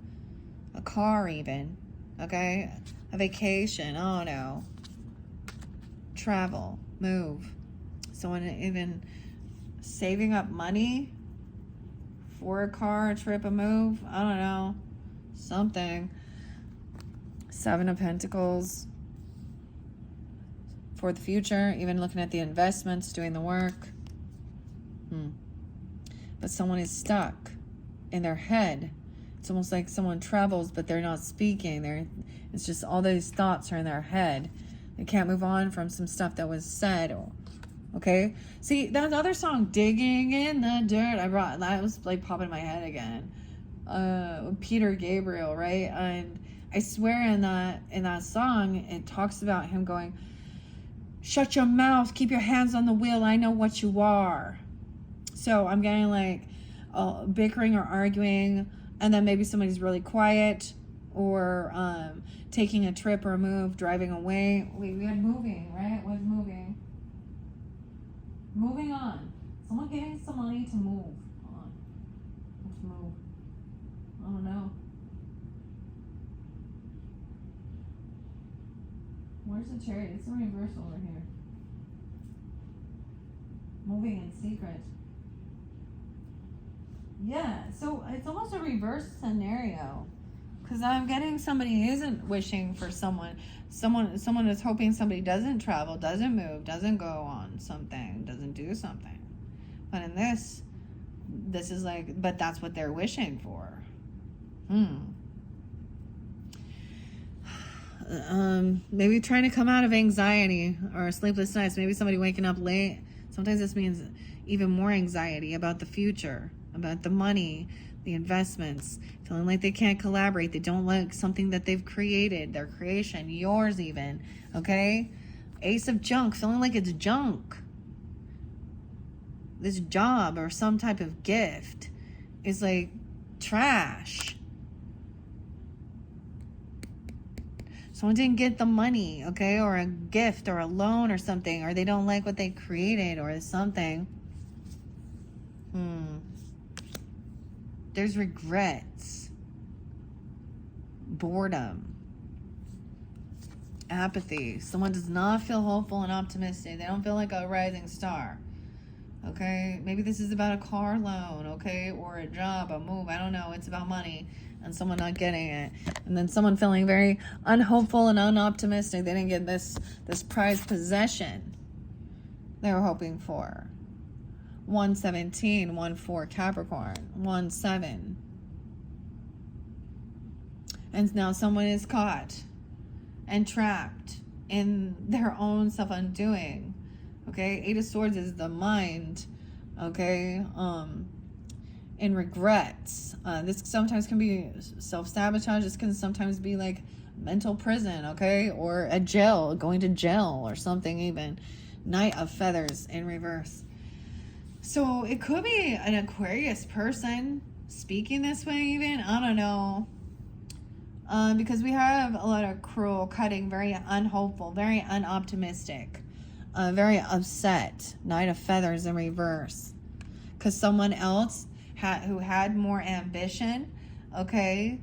[SPEAKER 1] A car even. Okay? A vacation. Oh no. Travel. Move. Someone even saving up money for a car, a trip, a move. I don't know. Something. 7 of Pentacles. For the future, even looking at the investments, doing the work. But someone is stuck in their head. It's almost like someone travels, but they're not speaking. It's just all those thoughts are in their head. They can't move on from some stuff that was said. Okay? See, that other song, Digging in the Dirt, that was like popping in my head again. Peter Gabriel, right? And I swear in that song, it talks about him going, shut your mouth, keep your hands on the wheel, I know what you are. So I'm getting like bickering or arguing, and then maybe somebody's really quiet, or taking a trip or a move, driving away. We had moving, right? It was moving. Moving on. Someone getting some money to move on. Let's move. I don't know. Where's the Chariot? It's a reversal over here. Moving in secret. Yeah, so it's almost a reverse scenario. Because I'm getting somebody isn't wishing for someone. Someone is hoping somebody doesn't travel, doesn't move, doesn't go on something, doesn't do something. But in this is like, but that's what they're wishing for. Maybe trying to come out of anxiety or sleepless nights. Maybe somebody waking up late. Sometimes this means even more anxiety about the future, about the money, the investments, feeling like they can't collaborate. They don't like something that they've created, their creation, yours even, okay? Ace of Junk, feeling like it's junk. This job or some type of gift is like trash. Someone didn't get the money, okay, or a gift or a loan or something, or they don't like what they created or something. There's regrets, boredom, apathy. Someone does not feel hopeful and optimistic. They don't feel like a rising star. Okay, maybe this is about a car loan, okay, or a job, a move. I don't know. It's about money and someone not getting it, and then someone feeling very unhopeful and unoptimistic. They didn't get this prized possession they were hoping for. 117, 1-4 Capricorn, 1-7. And now someone is caught and trapped in their own self-undoing. Okay, 8 of Swords is the mind. Okay, in regrets. This sometimes can be self-sabotage. This can sometimes be like mental prison, okay, or a jail, going to jail or something even. Knight of Feathers in reverse. So it could be an Aquarius person speaking this way even. I don't know. Because we have a lot of cruel, cutting, very unhopeful, very unoptimistic, very upset. Knight of Feathers in reverse. Because someone else who had more ambition, okay,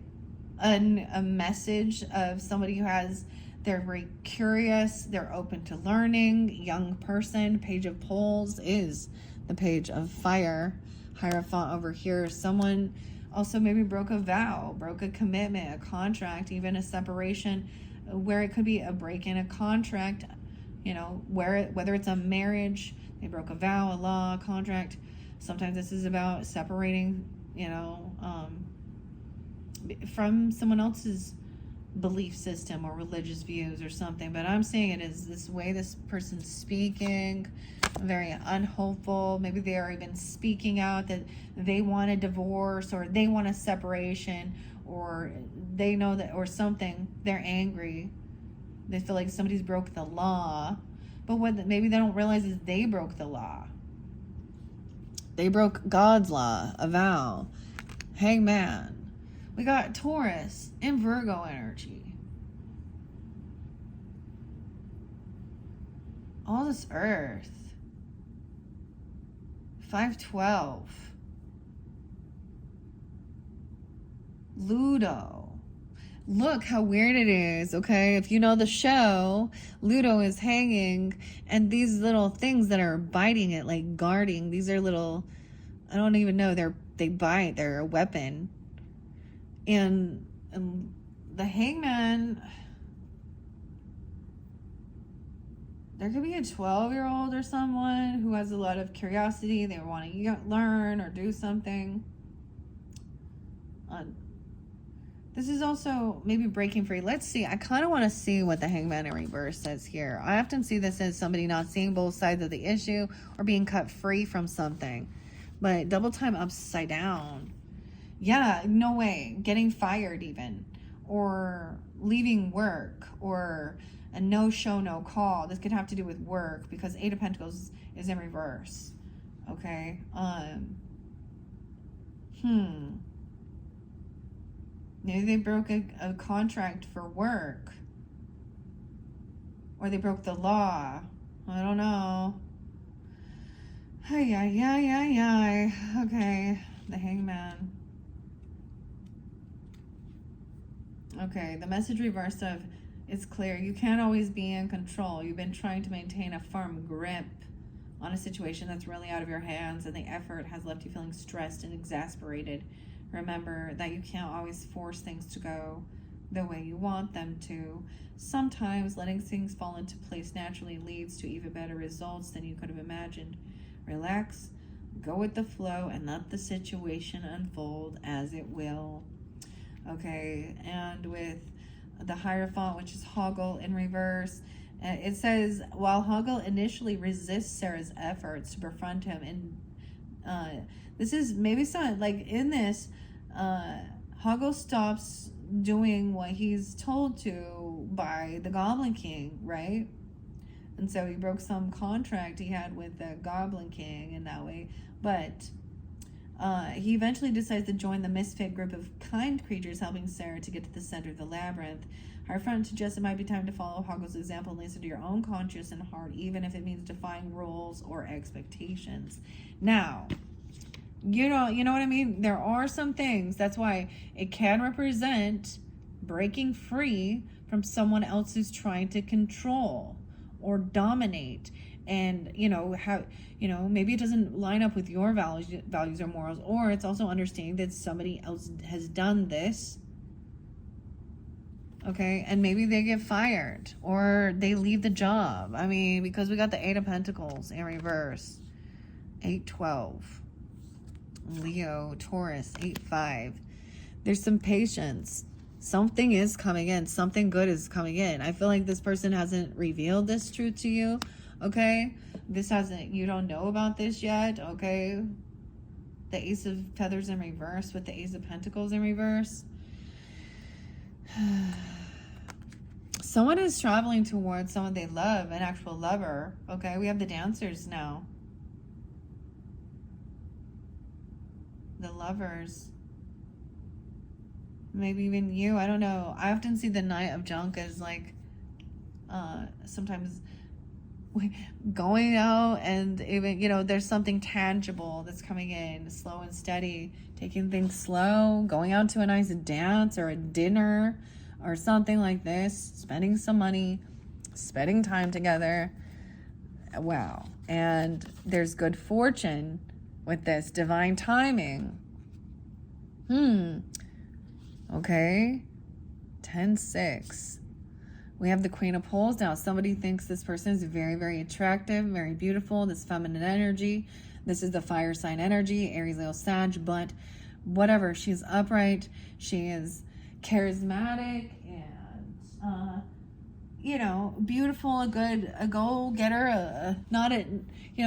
[SPEAKER 1] a message of somebody who has, they're very curious, they're open to learning, young person. Page of Poles is the Page of Fire. Hierophant over here. Someone also maybe broke a vow, broke a commitment, a contract, even a separation, where it could be a break in a contract, you know, whether it's a marriage, they broke a vow, a law, a contract. Sometimes this is about separating, you know, from someone else's belief system or religious views or something. But I'm seeing it as this way this person's speaking, very unhopeful. Maybe they are even speaking out that they want a divorce or they want a separation, or they know that, or something. They're angry. They feel like somebody's broke the law. But what maybe they don't realize is they broke the law. They broke God's law, a vow. Hangman. We got Taurus and Virgo energy. All this earth. 512. Ludo. Look how weird it is, okay? If you know the show, Ludo is hanging, and these little things that are biting it, like guarding, these are little I don't even know. They bite. They're a weapon. And the Hangman, there could be a 12-year-old or someone who has a lot of curiosity. They want to learn or do something. This is also maybe breaking free. Let's see. I kind of want to see what the Hangman in reverse says here. I often see this as somebody not seeing both sides of the issue or being cut free from something. But double time upside down. Yeah, no way. Getting fired even. Or leaving work. Or a no show, no call. This could have to do with work because Eight of Pentacles is in reverse. Okay. Maybe they broke a contract for work. Or they broke the law. I don't know. Ay. Okay. The Hangman. Okay. The message reverse of it's clear. You can't always be in control. You've been trying to maintain a firm grip on a situation that's really out of your hands, and the effort has left you feeling stressed and exasperated. Remember that you can't always force things to go the way you want them to. Sometimes letting things fall into place naturally leads to even better results than you could have imagined. Relax, go with the flow, and let the situation unfold as it will. Okay, and with the Hierophant, which is Hoggle in reverse, it says, while Hoggle initially resists Sarah's efforts to befriend him, and this is maybe some, like in this, Hoggle stops doing what he's told to by the Goblin King, right? And so he broke some contract he had with the Goblin King in that way. But he eventually decides to join the misfit group of kind creatures helping Sarah to get to the center of the labyrinth. Our friend suggests it might be time to follow Hoggle's example and listen to your own conscience and heart, even if it means defying rules or expectations. Now, you know what I mean? There are some things. That's why it can represent breaking free from someone else who's trying to control or dominate. And, maybe it doesn't line up with your values or morals, or it's also understanding that somebody else has done this. Okay, and maybe they get fired or they leave the job. I mean, because we got the Eight of Pentacles in reverse. 8-12. Leo, Taurus, 8-5. There's some patience. Something is coming in. Something good is coming in. I feel like this person hasn't revealed this truth to you. Okay? You don't know about this yet. Okay? The Ace of Feathers in reverse with the Ace of Pentacles in reverse. Someone is traveling towards someone they love, an actual lover. Okay, we have the Dancers now. The Lovers. Maybe even you, I don't know. I often see the Knight of Junk as like sometimes going out, and even there's something tangible that's coming in, slow and steady, taking things slow, going out to a nice dance or a dinner or something like this, spending some money, spending time together. Wow. And there's good fortune with this, divine timing. Okay. 10-6. We have the Queen of Pentacles now. Somebody thinks this person is very, very attractive, very beautiful, this feminine energy. This is the fire sign energy, Aries, Leo, Sag, but whatever. She's upright. She is charismatic and, beautiful, a go-getter,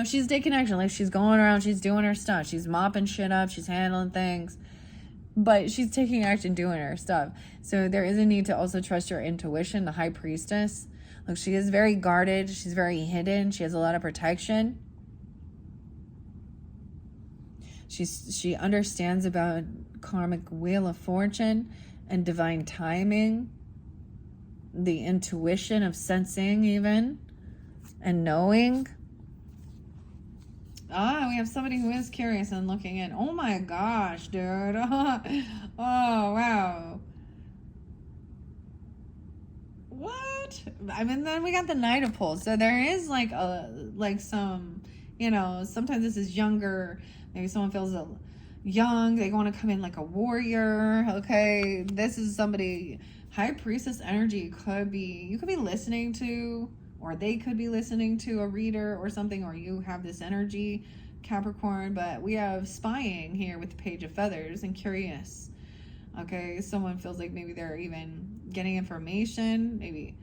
[SPEAKER 1] she's taking action. Like, she's going around, she's doing her stuff. She's mopping shit up, she's handling things. But she's taking action, doing her stuff. So there is a need to also trust your intuition, the High Priestess. Look, she is very guarded. She's very hidden. She has a lot of protection. She understands about karmic wheel of fortune and divine timing. The intuition of sensing even. And knowing. We have somebody who is curious and looking in. Oh my gosh, dude. Oh, wow. What? I mean, then we got the Knight of Pentacles. So there is some, You know, sometimes this is younger. Maybe someone feels young. They want to come in like a warrior. Okay. This is somebody, high priestess energy could be, you could be listening to, or they could be listening to a reader or something, or you have this energy, Capricorn. But we have spying here with the Page of Feathers and curious. Okay. Someone feels like maybe they're even getting information, maybe,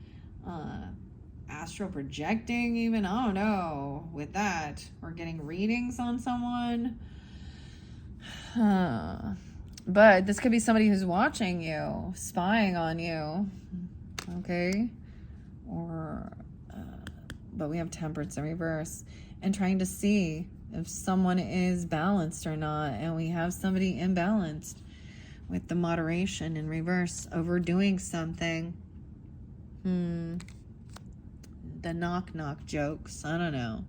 [SPEAKER 1] astral projecting even, I don't know, with that, or getting readings on someone. But this could be somebody who's watching you, spying on you, okay? Or but we have Temperance in reverse, and trying to see if someone is balanced or not, and we have somebody imbalanced with the moderation in reverse, overdoing something. The knock jokes. I don't know.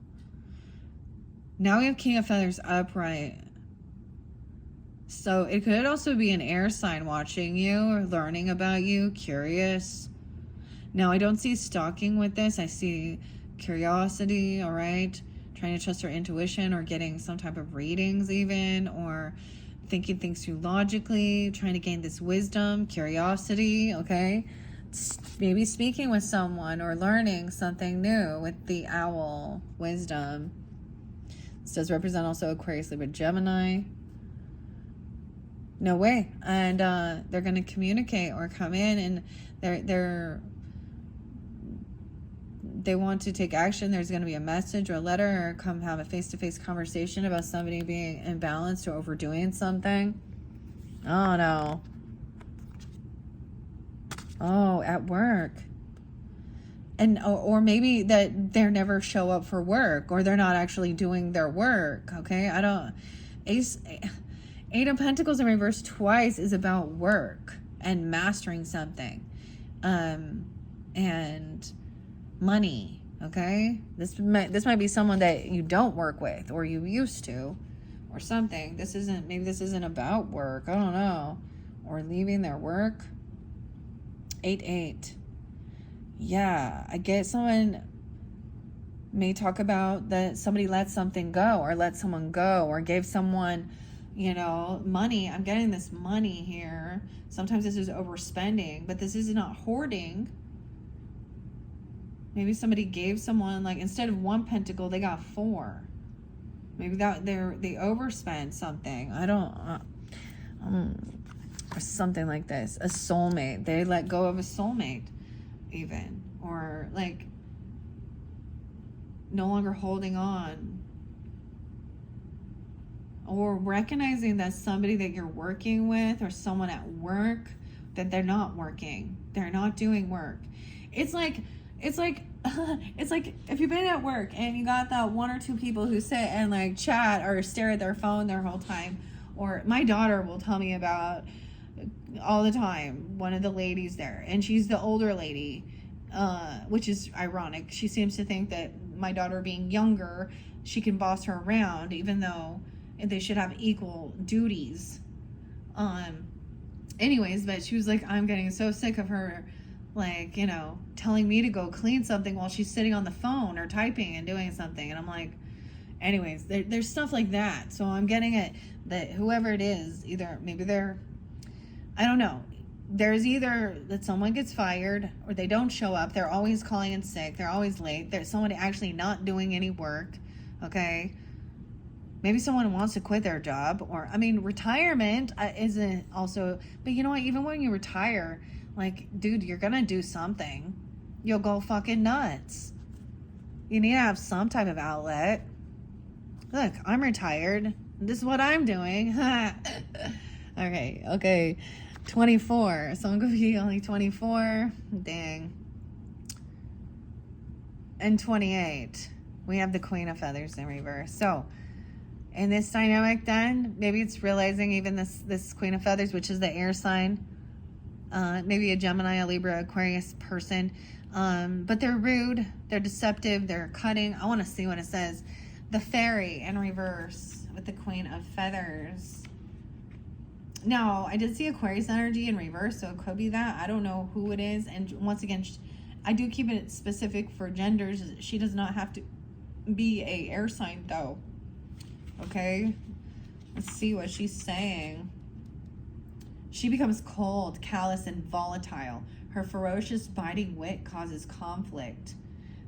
[SPEAKER 1] Now we have King of Feathers upright. So it could also be an air sign watching you or learning about you, curious. Now I don't see stalking with this. I see curiosity, all right? Trying to trust our intuition, or getting some type of readings even, or thinking things through logically, trying to gain this wisdom, curiosity, okay? Maybe speaking with someone or learning something new with the owl, wisdom. This does represent also Aquarius, Libra, Gemini. No way. And they're going to communicate or come in, and they want to take action. There's going to be a message or a letter, or come have a face-to-face conversation about somebody being imbalanced or overdoing something. Oh no. Oh, at work. And or maybe that they never show up for work, or they're not actually doing their work. Okay, I don't. Eight of Pentacles in reverse twice is about work and mastering something, and money. Okay, this might be someone that you don't work with, or you used to, or something. Maybe this isn't about work. I don't know, or leaving their work. 8-8. Yeah, I get someone may talk about that somebody let something go, or let someone go, or gave someone, money. I'm getting this money here. Sometimes this is overspending, but this is not hoarding. Maybe somebody gave someone, like, instead of 1 pentacle, they got 4. Maybe they overspent something. I don't. Or something like this. A soulmate. They let go of a soulmate, even, or like no longer holding on, or recognizing that somebody that you're working with, or someone at work, that they're not working. They're not doing work. It's like it's like if you've been at work and you got that 1 or 2 people who sit and like chat or stare at their phone their whole time. Or my daughter will tell me about all the time, one of the ladies there, and she's the older lady, which is ironic. She seems to think that my daughter, being younger, she can boss her around, even though they should have equal duties. Anyways, but she was like, I'm getting so sick of her, like, telling me to go clean something while she's sitting on the phone or typing and doing something. And I'm like, anyways, there's stuff like that. So I'm getting it that whoever it is, either maybe I don't know. There's either that someone gets fired, or they don't show up. They're always calling in sick. They're always late. There's someone actually not doing any work. Okay. Maybe someone wants to quit their job, or, retirement isn't also, but you know what? Even when you retire, like, dude, you're going to do something. You'll go fucking nuts. You need to have some type of outlet. Look, I'm retired. This is what I'm doing. Okay. 24. So I'm going to be only 24. Dang. And 28. We have the Queen of Feathers in reverse. So in this dynamic then, maybe it's realizing even this Queen of Feathers, which is the air sign, maybe a Gemini, a Libra, Aquarius person, but they're rude, they're deceptive, they're cutting. I want to see what it says. The Fairy in reverse with the Queen of Feathers. Now, I did see Aquarius energy in reverse, so it could be that. I don't know who it is. And once again, I do keep it specific for genders. She does not have to be a air sign though. Okay, let's see what she's saying. She becomes cold, callous, and volatile. Her ferocious, biting wit causes conflict.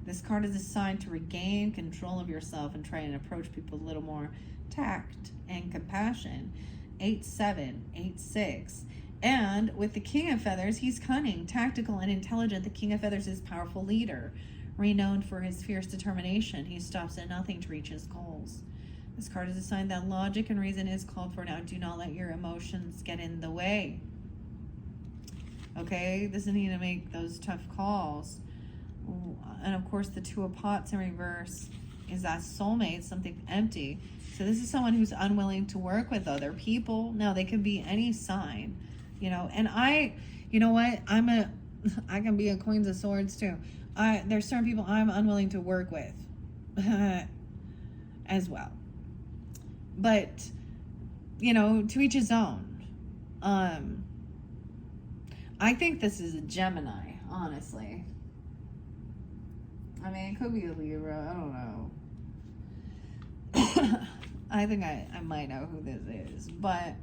[SPEAKER 1] This card is a sign to regain control of yourself and try and approach people with a little more tact and compassion. 8-7, 8-6. And with the King of Feathers, he's cunning, tactical, and intelligent. The King of Feathers is a powerful leader, renowned for his fierce determination. He stops at nothing to reach his goals. This card is a sign that logic and reason is called for now. Do not let your emotions get in the way. Okay, doesn't need to make those tough calls. And of course, the Two of Pots in reverse is that soulmate, something empty. So this is someone who's unwilling to work with other people. Now, they can be any sign, you know. And you know what? I can be a Queen of Swords too. There's certain people I'm unwilling to work with as well. But, you know, to each his own. I think this is a Gemini, honestly. I mean, it could be a Libra. I don't know. I think I might know who this is. But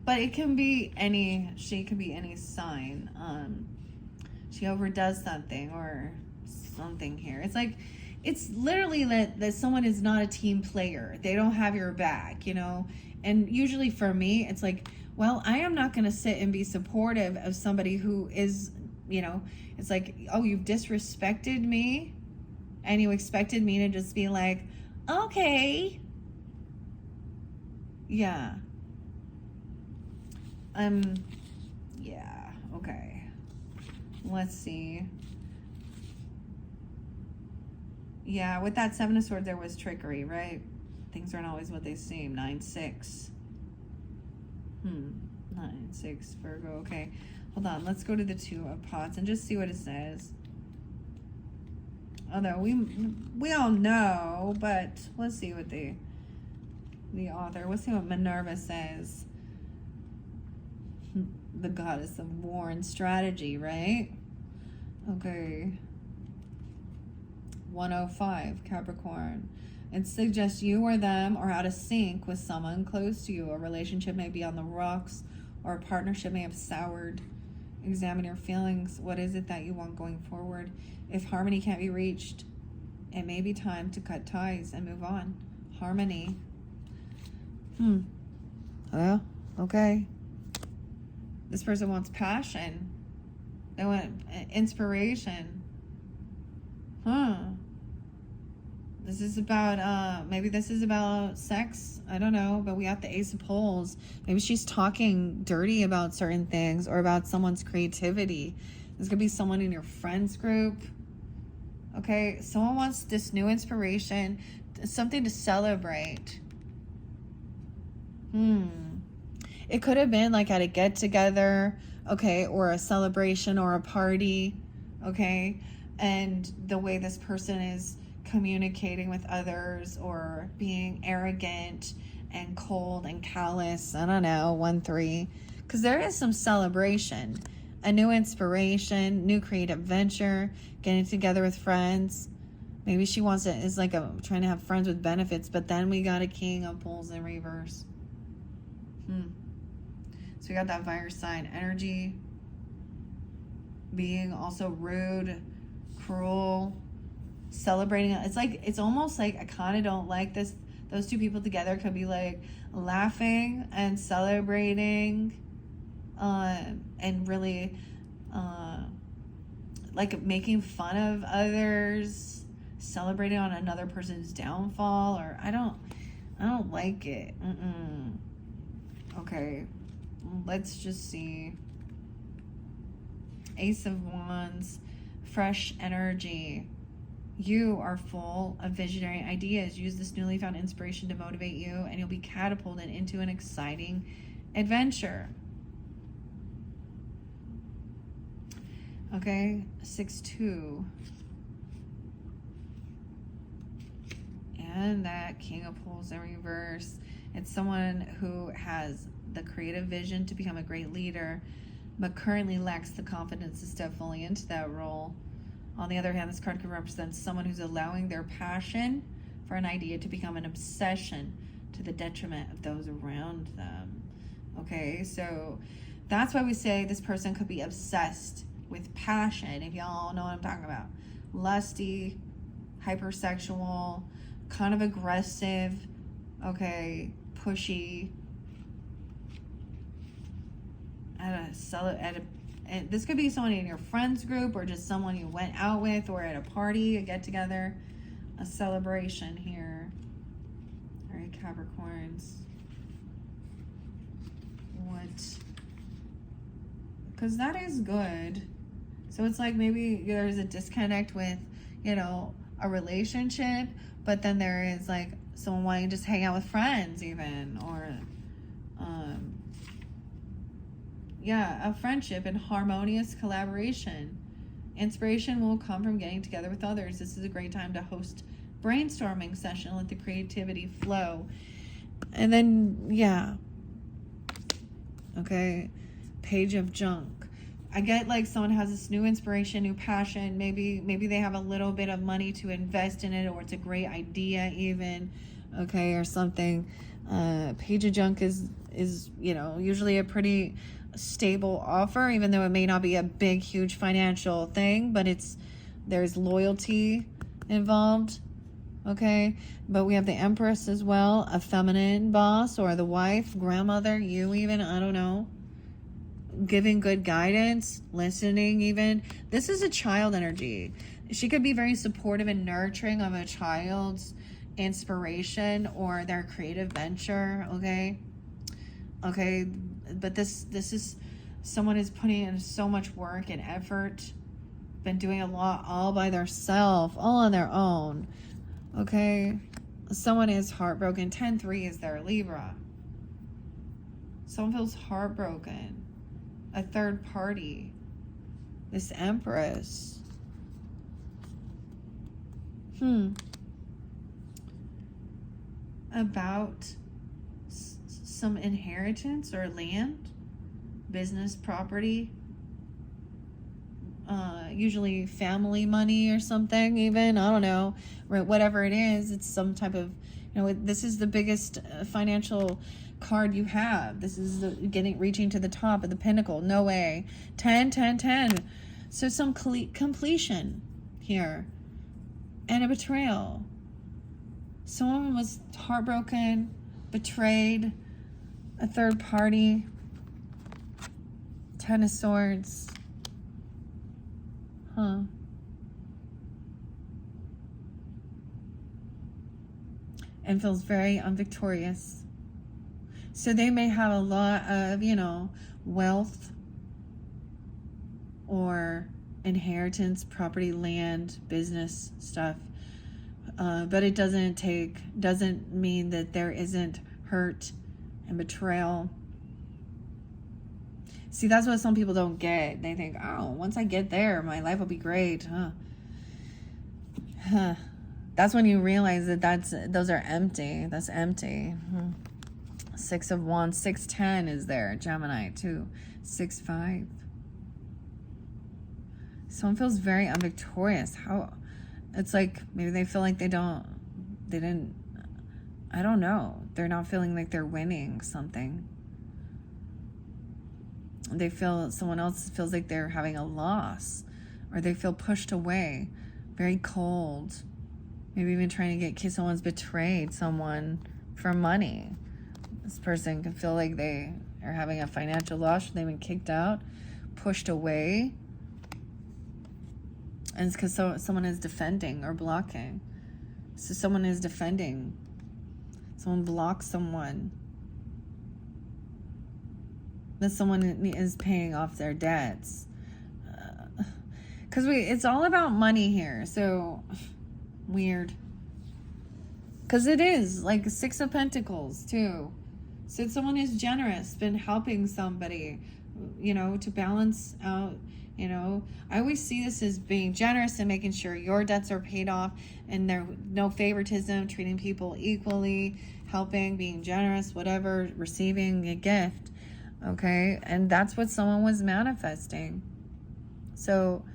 [SPEAKER 1] it can be any, she can be any sign. She overdoes something or something here. It's like, it's literally that someone is not a team player. They don't have your back, you know? And usually for me, it's like, well, I am not going to sit and be supportive of somebody who is, you know, it's like, oh, you've disrespected me and you expected me to just be like, okay. Yeah. Yeah, okay. Let's see. Yeah, with that Seven of Swords, there was trickery, right? Things aren't always what they seem. 9-6. 9-6, Virgo. Okay, hold on. Let's go to the Two of Pots and just see what it says. Although we all know, but let's see what the author. Let's see what Minerva says. The goddess of war and strategy, right? Okay. 105, Capricorn. It suggests you or them are out of sync with someone close to you. A relationship may be on the rocks, or a partnership may have soured. Examine your feelings. What is it that you want going forward? If harmony can't be reached, it may be time to cut ties and move on. Harmony. Well, okay. This person wants passion. They want inspiration. This is about, maybe this is about sex. I don't know, but we have the Ace of Pentacles. Maybe she's talking dirty about certain things or about someone's creativity. This could be someone in your friends group. Okay, someone wants this new inspiration, something to celebrate. It could have been like at a get-together, okay, or a celebration or a party, okay? And the way this person is communicating with others or being arrogant and cold and callous. I don't know, 1-3. Because there is some celebration, a new inspiration, new creative venture, getting together with friends. Maybe she wants it is like trying to have friends with benefits, but then we got a King of Pentacles in reverse. So we got that fire sign energy, being also rude, cruel, celebrating. It's like, it's almost like I kind of don't like this. Those two people together could be like laughing and celebrating, and really like making fun of others, celebrating on another person's downfall. Or I don't like it. Okay, let's just see. Ace of Wands, fresh energy. You are full of visionary ideas. Use this newly found inspiration to motivate you, and you'll be catapulted into an exciting adventure. Okay, 6-2. And that King of Pentacles in reverse. It's someone who has the creative vision to become a great leader, but currently lacks the confidence to step fully into that role. On the other hand, this card could represent someone who's allowing their passion for an idea to become an obsession to the detriment of those around them. Okay, so that's why we say this person could be obsessed with passion, if y'all know what I'm talking about. Lusty, hypersexual, kind of aggressive, okay, pushy. And this could be someone in your friends group or just someone you went out with or at a party, a get together, a celebration here. All right, Capricorns. What? Because that is good. So it's like maybe there's a disconnect with, you know, a relationship, but then there is like someone wanting to just hang out with friends even, or yeah, a friendship and harmonious collaboration. Inspiration will come from getting together with others. This is a great time to host brainstorming session, let the creativity flow. And then, yeah. Okay, Page of Junk. I get like someone has this new inspiration, new passion. Maybe they have a little bit of money to invest in it, or it's a great idea even, okay, or something. Page of Junk is you know, usually a pretty stable offer, even though it may not be a big, huge financial thing, but there's loyalty involved. Okay, but we have the Empress as well, a feminine boss or the wife, grandmother, you even, I don't know, giving good guidance, listening even. This is a child energy. She could be very supportive and nurturing of a child's inspiration or their creative venture. Okay, but this is someone who's putting in so much work and effort, been doing a lot all by themselves, all on their own. Okay, someone is heartbroken. 10-3 is their Libra. Someone feels heartbroken. A third party. This Empress. About some inheritance or land, business, property, usually family money or something even, I don't know, right? Whatever it is, it's some type of, you know, this is the biggest financial card you have. This is reaching to the top of the pinnacle. No way. 10, 10, 10. So some completion here and a betrayal. Someone was heartbroken, betrayed, a third party, 10 of Swords. And feels very unvictorious. So they may have a lot of, you know, wealth or inheritance, property, land, business stuff. But it doesn't mean that there isn't hurt and betrayal. See, that's what some people don't get. They think, oh, once I get there, my life will be great. That's when you realize that those are empty. That's empty. 6 of Wands. 6-10 is there. Gemini too. 6-5. Someone feels very unvictorious. How? It's like maybe they feel like they didn't. I don't know. They're not feeling like they're winning something. They feel someone else feels like they're having a loss, or they feel pushed away, very cold. Maybe even trying to get someone's betrayed someone for money. This person can feel like they are having a financial loss. They've been kicked out, pushed away. And it's because someone is defending or blocking. So someone is defending. Someone blocks someone. That someone is paying off their debts. Because it's all about money here. So, weird. Because it is. Like 6 of Pentacles, too. So someone is generous, been helping somebody, you know, to balance out, you know. I always see this as being generous and making sure your debts are paid off and there no favoritism, treating people equally, helping, being generous, whatever, receiving a gift. Okay, and that's what someone was manifesting. So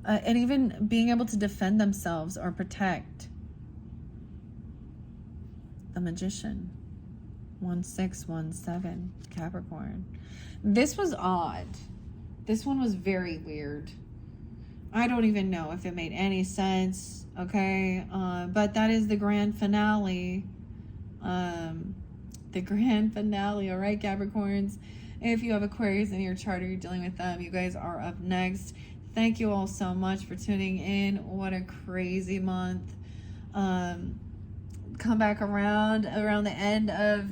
[SPEAKER 1] and even being able to defend themselves or protect. The Magician. 1617 Capricorn. This was odd. This one was very weird. I don't even know if it made any sense. Okay, but that is the grand finale. The grand finale. All right, Capricorns. If you have Aquarius in your chart or you're dealing with them, you guys are up next. Thank you all so much for tuning in. What a crazy month. Come back around the end of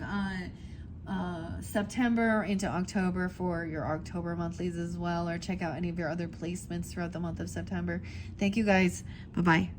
[SPEAKER 1] September into October for your October monthlies as well, or check out any of your other placements throughout the month of September. Thank you guys. Bye-bye.